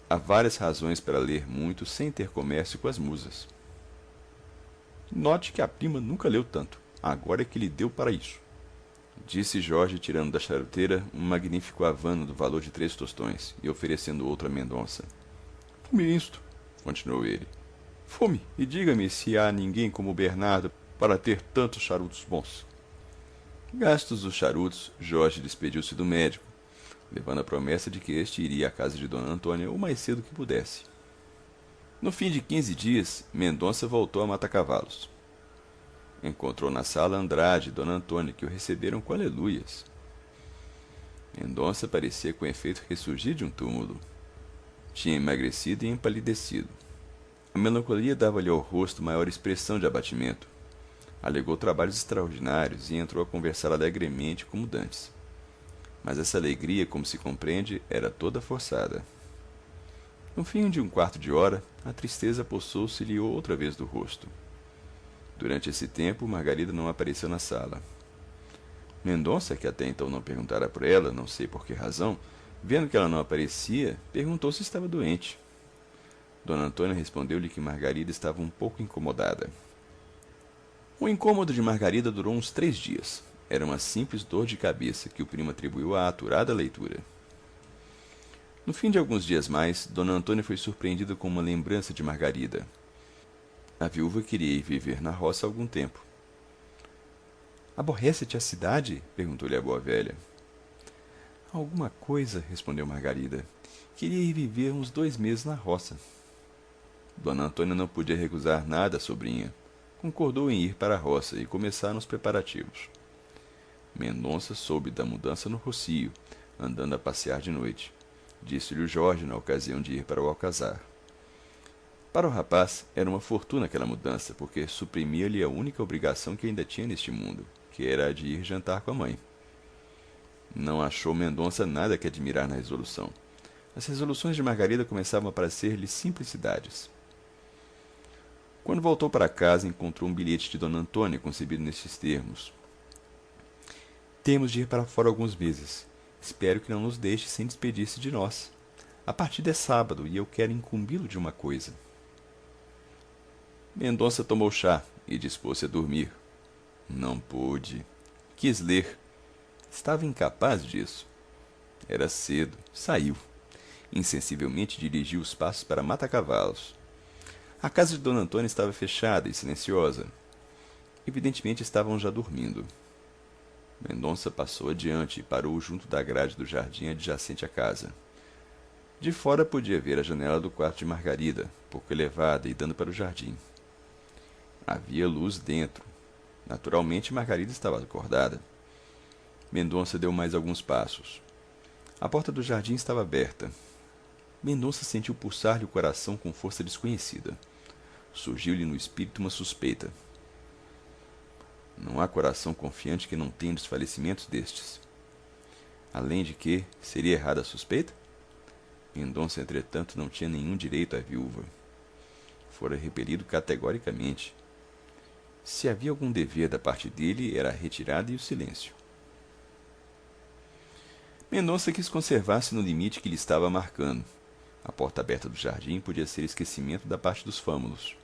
Há várias razões para ler muito sem ter comércio com as musas. Note que a prima nunca leu tanto. Agora é que lhe deu para isso, disse Jorge, tirando da charuteira um magnífico havano do valor de 3 tostões e oferecendo outro a Mendonça. Fume isto, continuou ele. Fume e diga-me se há ninguém como o Bernardo para ter tantos charutos bons. Gastos os charutos, Jorge despediu-se do médico, levando a promessa de que este iria à casa de Dona Antônia o mais cedo que pudesse. No fim de 15 dias, Mendonça voltou a Mata-Cavalos. Encontrou na sala Andrade e Dona Antônia, que o receberam com aleluias. Mendonça parecia com efeito ressurgir de um túmulo. Tinha emagrecido e empalidecido. A melancolia dava-lhe ao rosto maior expressão de abatimento. Alegou trabalhos extraordinários e entrou a conversar alegremente como dantes. Mas essa alegria, como se compreende, era toda forçada. No fim de um quarto de hora, a tristeza apossou-se-lhe outra vez do rosto. Durante esse tempo, Margarida não apareceu na sala. Mendonça, que até então não perguntara por ela, não sei por que razão, vendo que ela não aparecia, perguntou se estava doente. Dona Antônia respondeu-lhe que Margarida estava um pouco incomodada. O incômodo de Margarida durou uns 3 dias. Era uma simples dor de cabeça que o primo atribuiu à aturada leitura. No fim de alguns dias mais, Dona Antônia foi surpreendida com uma lembrança de Margarida. A viúva queria ir viver na roça há algum tempo. Aborrece-te a cidade? Perguntou-lhe a boa velha. Alguma coisa, respondeu Margarida. Queria ir viver uns 2 meses na roça. Dona Antônia não podia recusar nada à sobrinha. Concordou em ir para a roça e começaram os preparativos. Mendonça soube da mudança no Rocio, andando a passear de noite. Disse-lhe o Jorge na ocasião de ir para o alcazar. Para o rapaz, era uma fortuna aquela mudança, porque suprimia-lhe a única obrigação que ainda tinha neste mundo, que era a de ir jantar com a mãe. Não achou Mendonça nada que admirar na resolução. As resoluções de Margarida começavam a parecer-lhe simplicidades. Quando voltou para casa, encontrou um bilhete de Dona Antônia, concebido nestes termos: Temos de ir para fora alguns meses. Espero que não nos deixe sem despedir-se de nós. A partida é sábado e eu quero incumbi-lo de uma coisa. Mendonça tomou chá e dispôs-se a dormir. Não pôde. Quis ler. Estava incapaz disso. Era cedo. Saiu. Insensivelmente dirigiu os passos para Mata-Cavalos. A casa de Dona Antônia estava fechada e silenciosa. Evidentemente estavam já dormindo. Mendonça passou adiante e parou junto da grade do jardim adjacente à casa. De fora podia ver a janela do quarto de Margarida, pouco elevada e dando para o jardim. Havia luz dentro. Naturalmente, Margarida estava acordada. Mendonça deu mais alguns passos. A porta do jardim estava aberta. Mendonça sentiu pulsar-lhe o coração com força desconhecida. Surgiu-lhe no espírito uma suspeita. Não há coração confiante que não tenha desfalecimentos destes. Além de que, seria errada a suspeita? Mendonça, entretanto, não tinha nenhum direito à viúva. Fora repelido categoricamente. Se havia algum dever da parte dele, era a retirada e o silêncio. Mendonça quis conservar-se no limite que lhe estava marcando. A porta aberta do jardim podia ser esquecimento da parte dos fâmulos.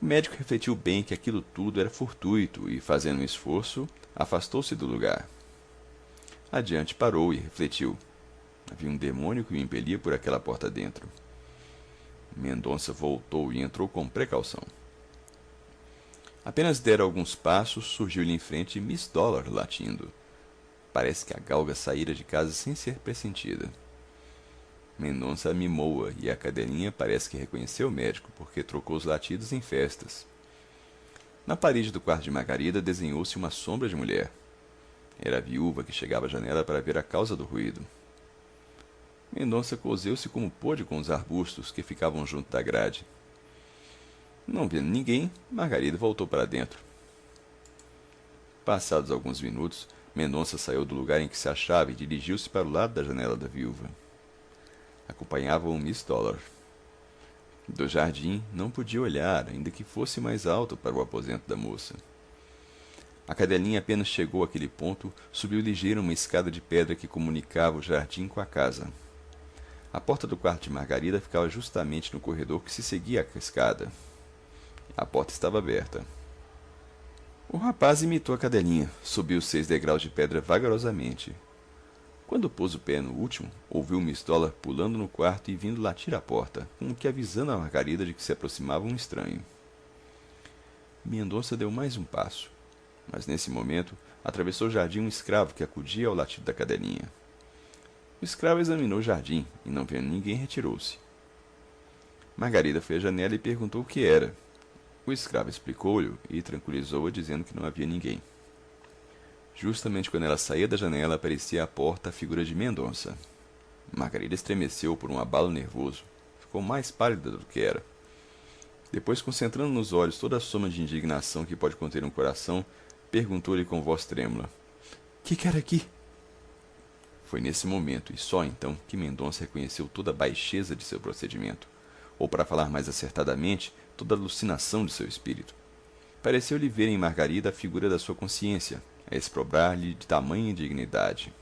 O médico refletiu bem que aquilo tudo era fortuito e, fazendo um esforço, afastou-se do lugar. Adiante parou e refletiu. Havia um demônio que o impelia por aquela porta dentro. Mendonça voltou e entrou com precaução. Apenas dera alguns passos, surgiu-lhe em frente Miss Dollar latindo. Parece que a galga saíra de casa sem ser pressentida. Mendonça mimou-a e a cadelinha parece que reconheceu o médico, porque trocou os latidos em festas. Na parede do quarto de Margarida desenhou-se uma sombra de mulher. Era a viúva que chegava à janela para ver a causa do ruído. Mendonça coseu-se como pôde com os arbustos que ficavam junto da grade. Não vendo ninguém, Margarida voltou para dentro. Passados alguns minutos, Mendonça saiu do lugar em que se achava e dirigiu-se para o lado da janela da viúva. Acompanhava-o Miss Dollar. Do jardim não podia olhar, ainda que fosse mais alto, para o aposento da moça. A cadelinha apenas chegou àquele ponto, subiu ligeira uma escada de pedra que comunicava o jardim com a casa. A porta do quarto de Margarida ficava justamente no corredor que se seguia à escada. A porta estava aberta. O rapaz imitou a cadelinha, subiu os 6 degraus de pedra vagarosamente. Quando pôs o pé no último, ouviu Miss Dollar pulando no quarto e vindo latir à porta, como que avisando a Margarida de que se aproximava um estranho. Mendonça deu mais um passo, mas nesse momento atravessou o jardim um escravo que acudia ao latido da cadelinha. O escravo examinou o jardim e, não vendo ninguém, retirou-se. Margarida foi à janela e perguntou o que era. O escravo explicou-lhe e tranquilizou-a, dizendo que não havia ninguém. Justamente quando ela saía da janela, aparecia à porta a figura de Mendonça. Margarida estremeceu por um abalo nervoso. Ficou mais pálida do que era. Depois, concentrando nos olhos toda a soma de indignação que pode conter um coração, perguntou-lhe com voz trêmula: Que quer aqui? Foi nesse momento, e só então, que Mendonça reconheceu toda a baixeza de seu procedimento, ou, para falar mais acertadamente, toda a alucinação de seu espírito. Pareceu-lhe ver em Margarida a figura da sua consciência, a exprobrar-lhe de tamanha indignidade.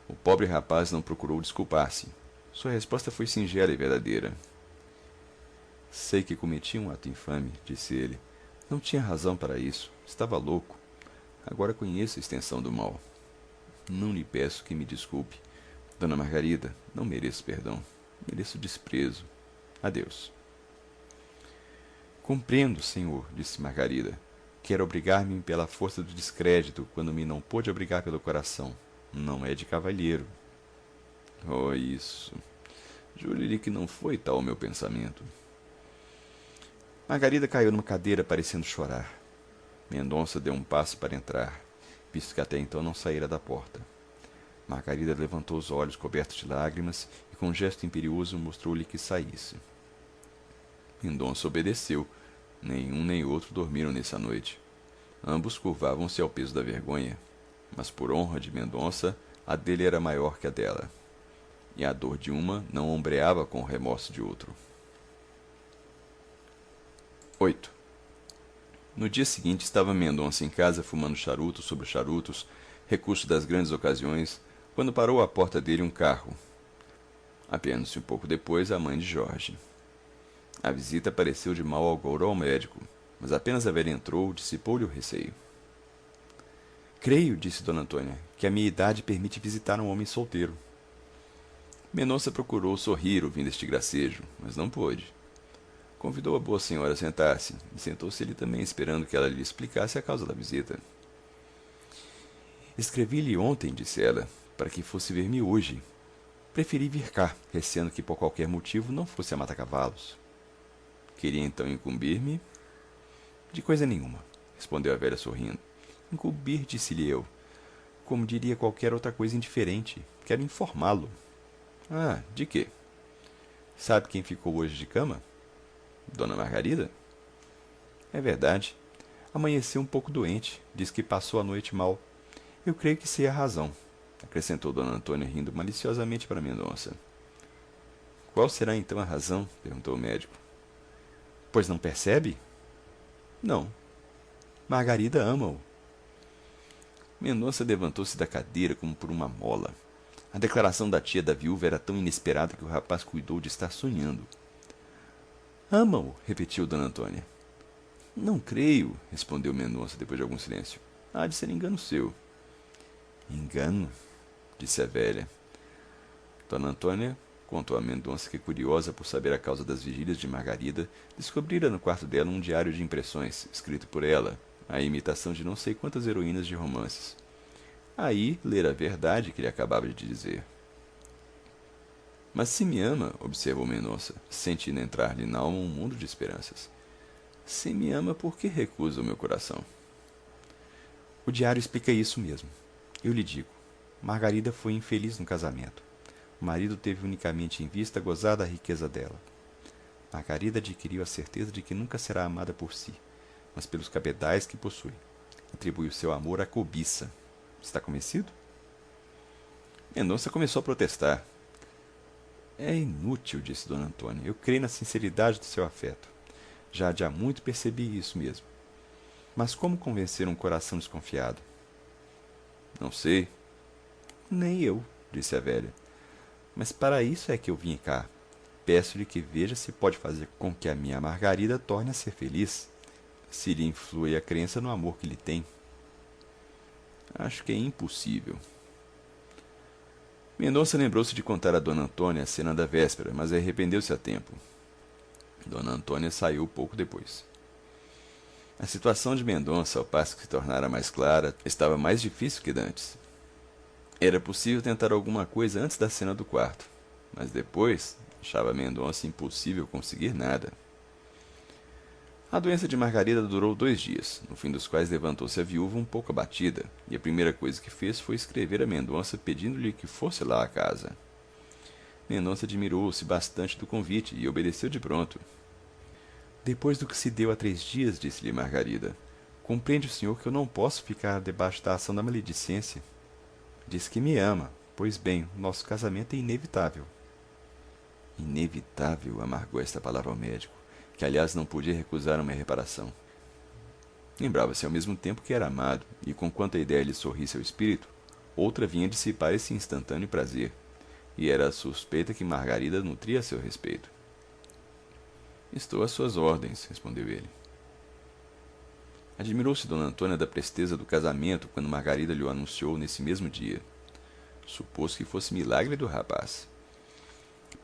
O pobre rapaz não procurou desculpar-se. Sua resposta foi singela e verdadeira. Sei que cometi um ato infame, disse ele. Não tinha razão para isso. Estava louco. Agora conheço a extensão do mal. Não lhe peço que me desculpe. Dona Margarida, não mereço perdão. Mereço desprezo. Adeus. Compreendo, senhor, disse Margarida. Quer obrigar-me pela força do descrédito, quando me não pôde obrigar pelo coração. Não é de cavalheiro. Oh, isso. Juro-lhe que não foi tal o meu pensamento. Margarida caiu numa cadeira, parecendo chorar. Mendonça deu um passo para entrar, visto que até então não saíra da porta. Margarida levantou os olhos cobertos de lágrimas e, com um gesto imperioso, mostrou-lhe que saísse. Mendonça obedeceu. Nenhum nem outro dormiram nessa noite. Ambos curvavam-se ao peso da vergonha, mas, por honra de Mendonça, a dele era maior que a dela, e a dor de uma não ombreava com o remorso de outro. 8. No dia seguinte estava Mendonça em casa fumando charutos sobre charutos, recurso das grandes ocasiões, quando parou à porta dele um carro. Apenas um pouco depois, a mãe de Jorge. A visita pareceu de mau agouro ao médico, mas apenas a velha entrou, dissipou-lhe o receio. Creio, disse Dona Antônia, que a minha idade permite visitar um homem solteiro. Mendonça procurou sorrir ouvindo este gracejo, mas não pôde. Convidou a boa senhora a sentar-se, e sentou-se ele também, esperando que ela lhe explicasse a causa da visita. Escrevi-lhe ontem, disse ela, para que fosse ver-me hoje. Preferi vir cá, receando que por qualquer motivo não fosse a mata-cavalos. Queria então incumbir-me? De coisa nenhuma, respondeu a velha sorrindo. Incumbir, disse-lhe eu. Como diria qualquer outra coisa indiferente. Quero informá-lo. Ah, de quê? Sabe quem ficou hoje de cama? Dona Margarida? É verdade. Amanheceu um pouco doente. Diz que passou a noite mal. Eu creio que sei a razão, acrescentou Dona Antônia, rindo maliciosamente para Mendonça. Qual será então a razão? Perguntou o médico. Pois não percebe? Não. Margarida ama-o. Mendonça levantou-se da cadeira como por uma mola. A declaração da tia da viúva era tão inesperada que o rapaz cuidou de estar sonhando. Ama-o, repetiu Dona Antônia. Não creio, respondeu Mendonça depois de algum silêncio. Há de ser engano seu. Engano? Disse a velha. Dona Antônia contou a Mendonça que, curiosa por saber a causa das vigílias de Margarida, descobrira no quarto dela um diário de impressões, escrito por ela, a imitação de não sei quantas heroínas de romances. Aí lera a verdade que lhe acabava de dizer. Mas se me ama, observou Mendonça, sentindo entrar-lhe n'alma um mundo de esperanças. Se me ama, por que recusa o meu coração? O diário explica isso mesmo. Eu lhe digo, Margarida foi infeliz no casamento. O marido teve unicamente em vista gozar da riqueza dela. Margarida adquiriu a certeza de que nunca será amada por si, mas pelos cabedais que possui. Atribui o seu amor à cobiça. Está convencido? Mendonça começou a protestar. É inútil, disse d Antônia. Eu creio na sinceridade do seu afeto. Já de há muito percebi isso mesmo. Mas como convencer um coração desconfiado? Não sei. Nem eu, disse a velha. Mas para isso é que eu vim cá. Peço-lhe que veja se pode fazer com que a minha Margarida torne a ser feliz, se lhe influi a crença no amor que lhe tem. Acho que é impossível. Mendonça lembrou-se de contar a d Antônia a cena da véspera, mas arrependeu-se a tempo. d Antônia saiu pouco depois. A situação de Mendonça, ao passo que se tornara mais clara, estava mais difícil que dantes. Era possível tentar alguma coisa antes da cena do quarto, mas depois achava Mendonça impossível conseguir nada. A doença de Margarida durou 2 dias, no fim dos quais levantou-se a viúva um pouco abatida, e a primeira coisa que fez foi escrever a Mendonça pedindo-lhe que fosse lá à casa. Mendonça admirou-se bastante do convite e obedeceu de pronto. Depois do que se deu há 3 dias, disse-lhe Margarida, compreende o senhor que eu não posso ficar debaixo da ação da maledicência. Diz que me ama. Pois bem, o nosso casamento é inevitável. Inevitável, amargou esta palavra ao médico, que aliás não podia recusar uma reparação. Lembrava-se ao mesmo tempo que era amado, e conquanto a ideia lhe sorrisse ao espírito, outra vinha dissipar esse instantâneo prazer, e era a suspeita que Margarida nutria a seu respeito. Estou às suas ordens, respondeu ele. Admirou-se d Antônia da presteza do casamento quando Margarida lhe o anunciou nesse mesmo dia. Supôs que fosse milagre do rapaz.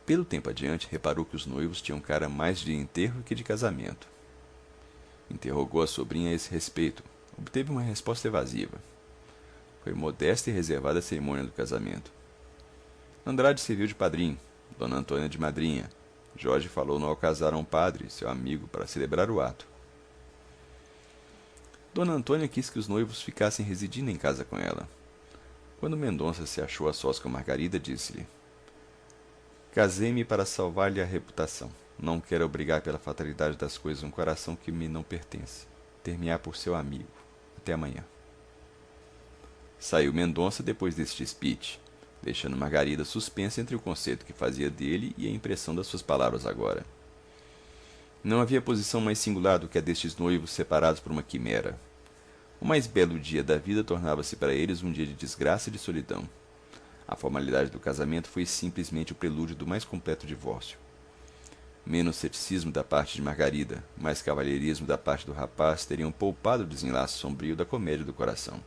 Pelo tempo adiante, reparou que os noivos tinham cara mais de enterro que de casamento. Interrogou a sobrinha a esse respeito. Obteve uma resposta evasiva. Foi modesta e reservada a cerimônia do casamento. Andrade serviu de padrinho, d Antônia de madrinha. Jorge falou no alcazar a um padre, seu amigo, para celebrar o ato. d Antônia quis que os noivos ficassem residindo em casa com ela. Quando Mendonça se achou a sós com Margarida, disse-lhe: casei-me para salvar-lhe a reputação. Não quero obrigar pela fatalidade das coisas um coração que me não pertence. Ter-me-á por seu amigo. Até amanhã. Saiu Mendonça depois deste speech, deixando Margarida suspensa entre o conceito que fazia dele e a impressão das suas palavras agora. Não havia posição mais singular do que a destes noivos separados por uma quimera. O mais belo dia da vida tornava-se para eles um dia de desgraça e de solidão. A formalidade do casamento foi simplesmente o prelúdio do mais completo divórcio. Menos ceticismo da parte de Margarida, mais cavalheirismo da parte do rapaz teriam poupado o desenlace sombrio da comédia do coração.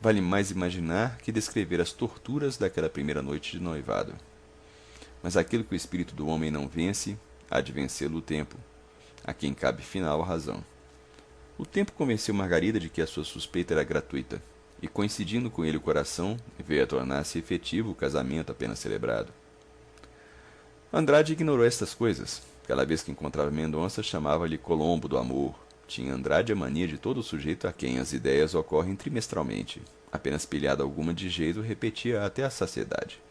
Vale mais imaginar que descrever as torturas daquela primeira noite de noivado. Mas aquilo que o espírito do homem não vence, há de vencê-lo o tempo, a quem cabe final a razão. O tempo convenceu Margarida de que a sua suspeita era gratuita, e coincidindo com ele o coração, veio a tornar-se efetivo o casamento apenas celebrado. Andrade ignorou estas coisas. Cada vez que encontrava Mendonça, chamava-lhe Colombo do amor. Tinha Andrade a mania de todo sujeito a quem as ideias ocorrem trimestralmente. Apenas pilhada alguma de jeito, repetia até a saciedade.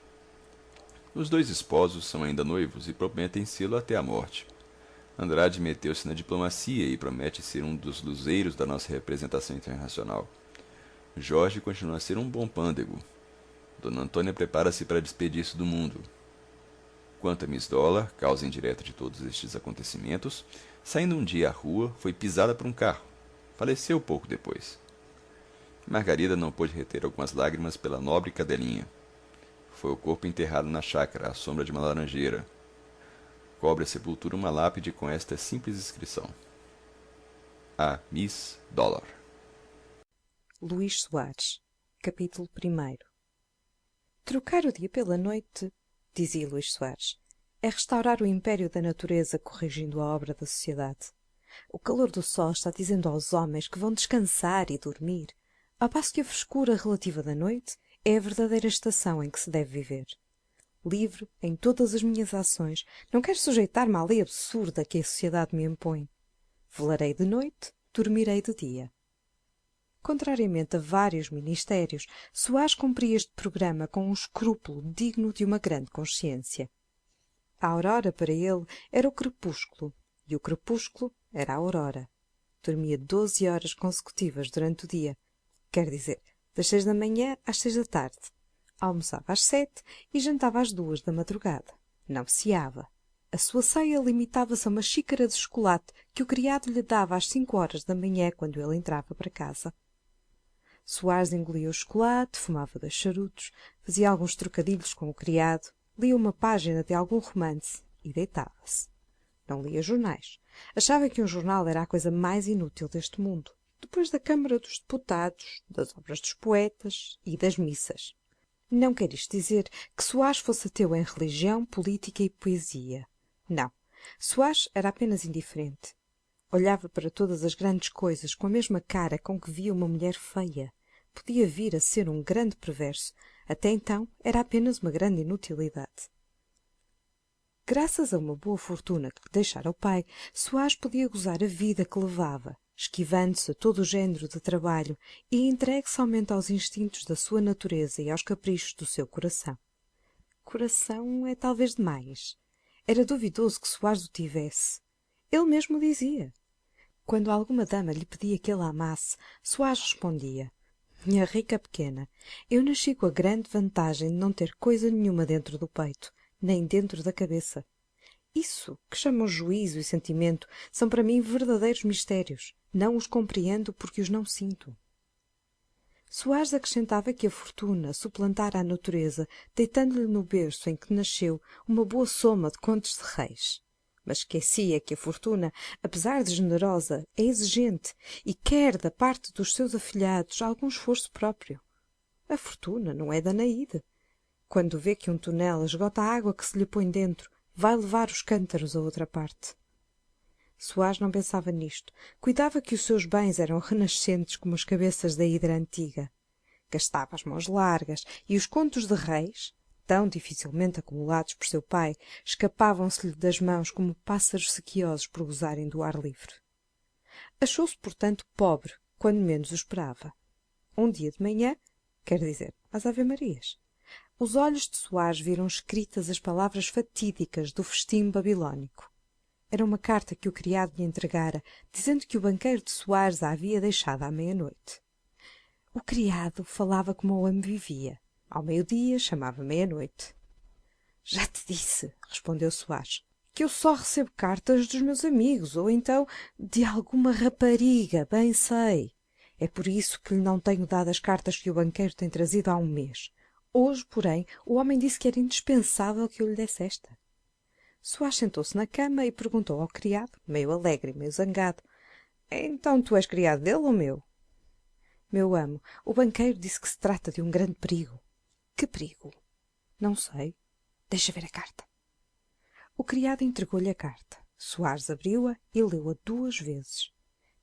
Os 2 esposos são ainda noivos e prometem sê-lo até a morte. Andrade meteu-se na diplomacia e promete ser um dos luzeiros da nossa representação internacional. Jorge continua a ser um bom pândego. d Antônia prepara-se para despedir-se do mundo. Quanto a Miss Dollar, causa indireta de todos estes acontecimentos, saindo um dia à rua, foi pisada por um carro. Faleceu pouco depois. Margarida não pôde reter algumas lágrimas pela nobre cadelinha. Foi o corpo enterrado na chácara, à sombra de uma laranjeira. Cobre a sepultura uma lápide com esta simples inscrição: A Miss Dollar. Luís Soares, capítulo 1. Trocar o dia pela noite, dizia Luís Soares, é restaurar o império da natureza corrigindo a obra da sociedade. O calor do sol está dizendo aos homens que vão descansar e dormir, ao passo que a frescura relativa da noite é a verdadeira estação em que se deve viver. Livre em todas as minhas ações, não quero sujeitar-me à lei absurda que a sociedade me impõe. Velarei de noite, dormirei de dia. Contrariamente a vários ministérios, Soares cumpria este programa com um escrúpulo digno de uma grande consciência. A aurora para ele era o crepúsculo e o crepúsculo era a aurora. Dormia 12 horas consecutivas durante o dia, quer dizer, das 6 da manhã às 6 da tarde. Almoçava às 7 e jantava às 2 da madrugada. Não ceava. A sua ceia limitava-se a uma xícara de chocolate que o criado lhe dava às 5 horas da manhã quando ele entrava para casa. Soares engolia o chocolate, fumava 2 charutos, fazia alguns trocadilhos com o criado, lia uma página de algum romance e deitava-se. Não lia jornais. Achava que um jornal era a coisa mais inútil deste mundo, depois da Câmara dos Deputados, das obras dos poetas e das missas. Não quer isto dizer que Soares fosse ateu em religião, política e poesia. Não. Soares era apenas indiferente. Olhava para todas as grandes coisas com a mesma cara com que via uma mulher feia. Podia vir a ser um grande perverso. Até então era apenas uma grande inutilidade. Graças a uma boa fortuna que lhe deixara o pai, Soares podia gozar a vida que levava, esquivando-se a todo o género de trabalho e entregue somente aos instintos da sua natureza e aos caprichos do seu coração. Coração é talvez demais. Era duvidoso que Soares o tivesse. Ele mesmo o dizia. Quando alguma dama lhe pedia que ele a amasse, Soares respondia: minha rica pequena, eu nasci com a grande vantagem de não ter coisa nenhuma dentro do peito, nem dentro da cabeça. Isso que chamam juízo e sentimento são para mim verdadeiros mistérios. Não os compreendo porque os não sinto. Soares acrescentava que a fortuna suplantara a natureza, deitando-lhe no berço em que nasceu uma boa soma de contos de reis. Mas esquecia que a fortuna, apesar de generosa, é exigente e quer da parte dos seus afilhados algum esforço próprio. A fortuna não é Danaíde. Quando vê que um tonel esgota a água que se lhe põe dentro, vai levar os cântaros a outra parte. Soares não pensava nisto. Cuidava que os seus bens eram renascentes como as cabeças da hidra antiga. Gastava as mãos largas e os contos de reis, tão dificilmente acumulados por seu pai, escapavam-se-lhe das mãos como pássaros sequiosos por gozarem do ar livre. Achou-se, portanto, pobre, quando menos o esperava. Um dia de manhã, quer dizer, às Ave-Marias, os olhos de Soares viram escritas as palavras fatídicas do festim babilônico. Era uma carta que o criado lhe entregara, dizendo que o banqueiro de Soares a havia deixado à meia-noite. O criado falava como o homem vivia. Ao meio-dia chamava meia-noite. Já te disse, respondeu Soares, que eu só recebo cartas dos meus amigos, ou então de alguma rapariga, bem sei. É por isso que lhe não tenho dado as cartas que o banqueiro tem trazido há um mês. Hoje, porém, o homem disse que era indispensável que eu lhe desse esta. Soares sentou-se na cama e perguntou ao criado, meio alegre e meio zangado: então tu és criado dele ou meu? Meu amo, o banqueiro disse que se trata de um grande perigo. Que perigo? Não sei. Deixa ver a carta. O criado entregou-lhe a carta. Soares abriu-a e leu-a 2 vezes.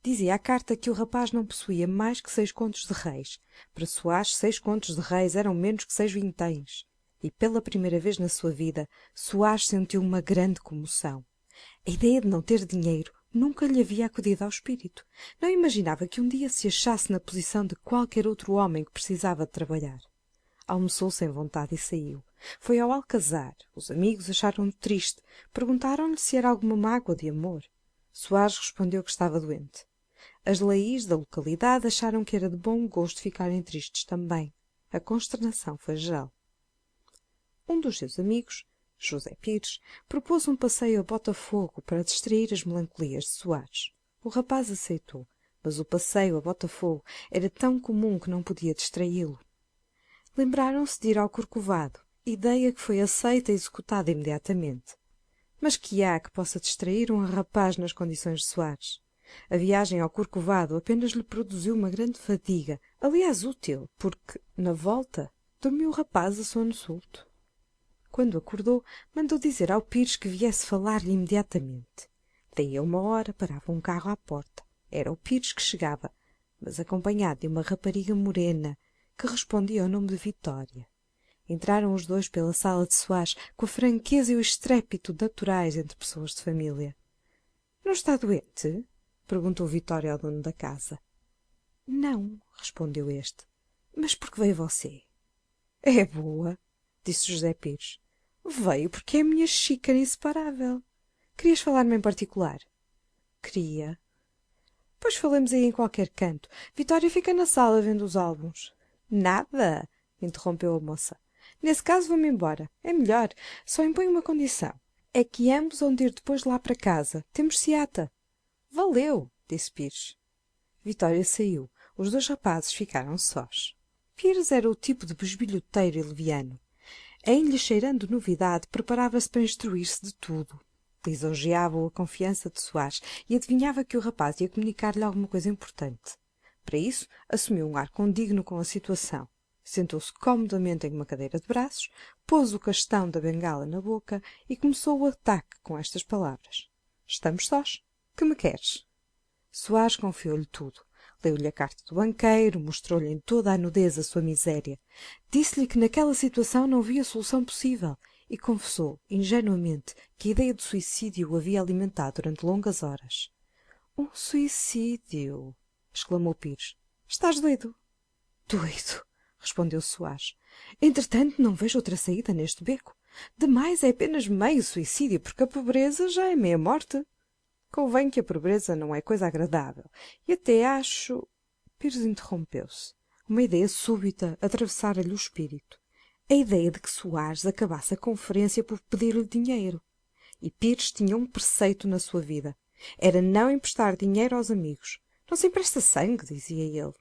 Dizia a carta que o rapaz não possuía mais que 6 contos de reis. Para Soares, 6 contos de reis eram menos que 6 vinténs. E pela primeira vez na sua vida, Soares sentiu uma grande comoção. A ideia de não ter dinheiro nunca lhe havia acudido ao espírito. Não imaginava que um dia se achasse na posição de qualquer outro homem que precisava de trabalhar. Almoçou sem vontade e saiu. Foi ao alcazar. Os amigos acharam-no triste. Perguntaram-lhe se era alguma mágoa de amor. Soares respondeu que estava doente. As leis da localidade acharam que era de bom gosto ficarem tristes também. A consternação foi geral. Um dos seus amigos, José Pires, propôs um passeio a Botafogo para distrair as melancolias de Soares. O rapaz aceitou, mas o passeio a Botafogo era tão comum que não podia distraí-lo. Lembraram-se de ir ao Corcovado, ideia que foi aceita e executada imediatamente. Mas que há que possa distrair um rapaz nas condições de Soares? A viagem ao Corcovado apenas lhe produziu uma grande fadiga, aliás útil, porque, na volta, dormiu o rapaz a sono solto. Quando acordou, mandou dizer ao Pires que viesse falar-lhe imediatamente. Daí a 1 hora parava um carro à porta. Era o Pires que chegava, mas acompanhado de uma rapariga morena, que respondia ao nome de Vitória. Entraram os dois pela sala de Soares com a franqueza e o estrépito naturais entre pessoas de família. — Não está doente? — perguntou Vitória ao dono da casa. — Não — respondeu este. — Mas por que veio você? — É boa — disse José Pires. — Veio porque é a minha xícara inseparável. Querias falar-me em particular? Queria. Pois falemos aí em qualquer canto. Vitória fica na sala vendo os álbuns. Nada, interrompeu a moça. Nesse caso vou-me embora. É melhor. Só imponho uma condição. É que ambos vão ir depois lá para casa. Temos seata. Valeu, disse Pires. Vitória saiu. Os dois rapazes ficaram sós. Pires era o tipo de besbilhoteiro e leviano. Em-lhe cheirando novidade, preparava-se para instruir-se de tudo. Lisonjeava-o a confiança de Soares e adivinhava que o rapaz ia comunicar-lhe alguma coisa importante. Para isso, assumiu um ar condigno com a situação. Sentou-se comodamente em uma cadeira de braços, pôs o castão da bengala na boca e começou o ataque com estas palavras. Estamos sós. Que me queres? Soares confiou-lhe tudo. Leu-lhe a carta do banqueiro, mostrou-lhe em toda a nudez a sua miséria. Disse-lhe que naquela situação não via solução possível e confessou, ingenuamente, que a ideia de suicídio o havia alimentado durante longas horas. Um suicídio! Exclamou Pires. Estás doido? Doido! Respondeu Soares. Entretanto, não vejo outra saída neste beco. Demais é apenas meio suicídio, porque a pobreza já é meia morte. Convém que a pobreza não é coisa agradável. E até acho... Pires interrompeu-se. Uma ideia súbita atravessara-lhe o espírito. A ideia de que Soares acabasse a conferência por pedir-lhe dinheiro. E Pires tinha um preceito na sua vida. Era não emprestar dinheiro aos amigos. Não se empresta sangue, dizia ele.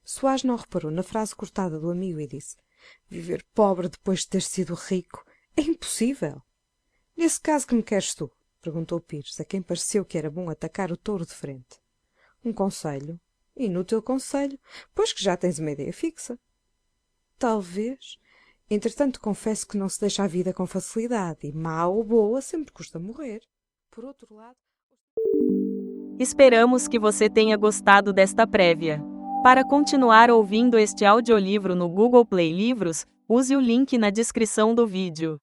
Soares não reparou na frase cortada do amigo e disse: viver pobre depois de ter sido rico é impossível. Nesse caso, que me queres tu? Perguntou Pires, a quem pareceu que era bom atacar o touro de frente. Um conselho? Inútil conselho, pois que já tens uma ideia fixa. Talvez. Entretanto, confesso que não se deixa a vida com facilidade, e má ou boa sempre custa morrer. Por outro lado... Esperamos que você tenha gostado desta prévia. Para continuar ouvindo este audiolivro no Google Play Livros, use o link na descrição do vídeo.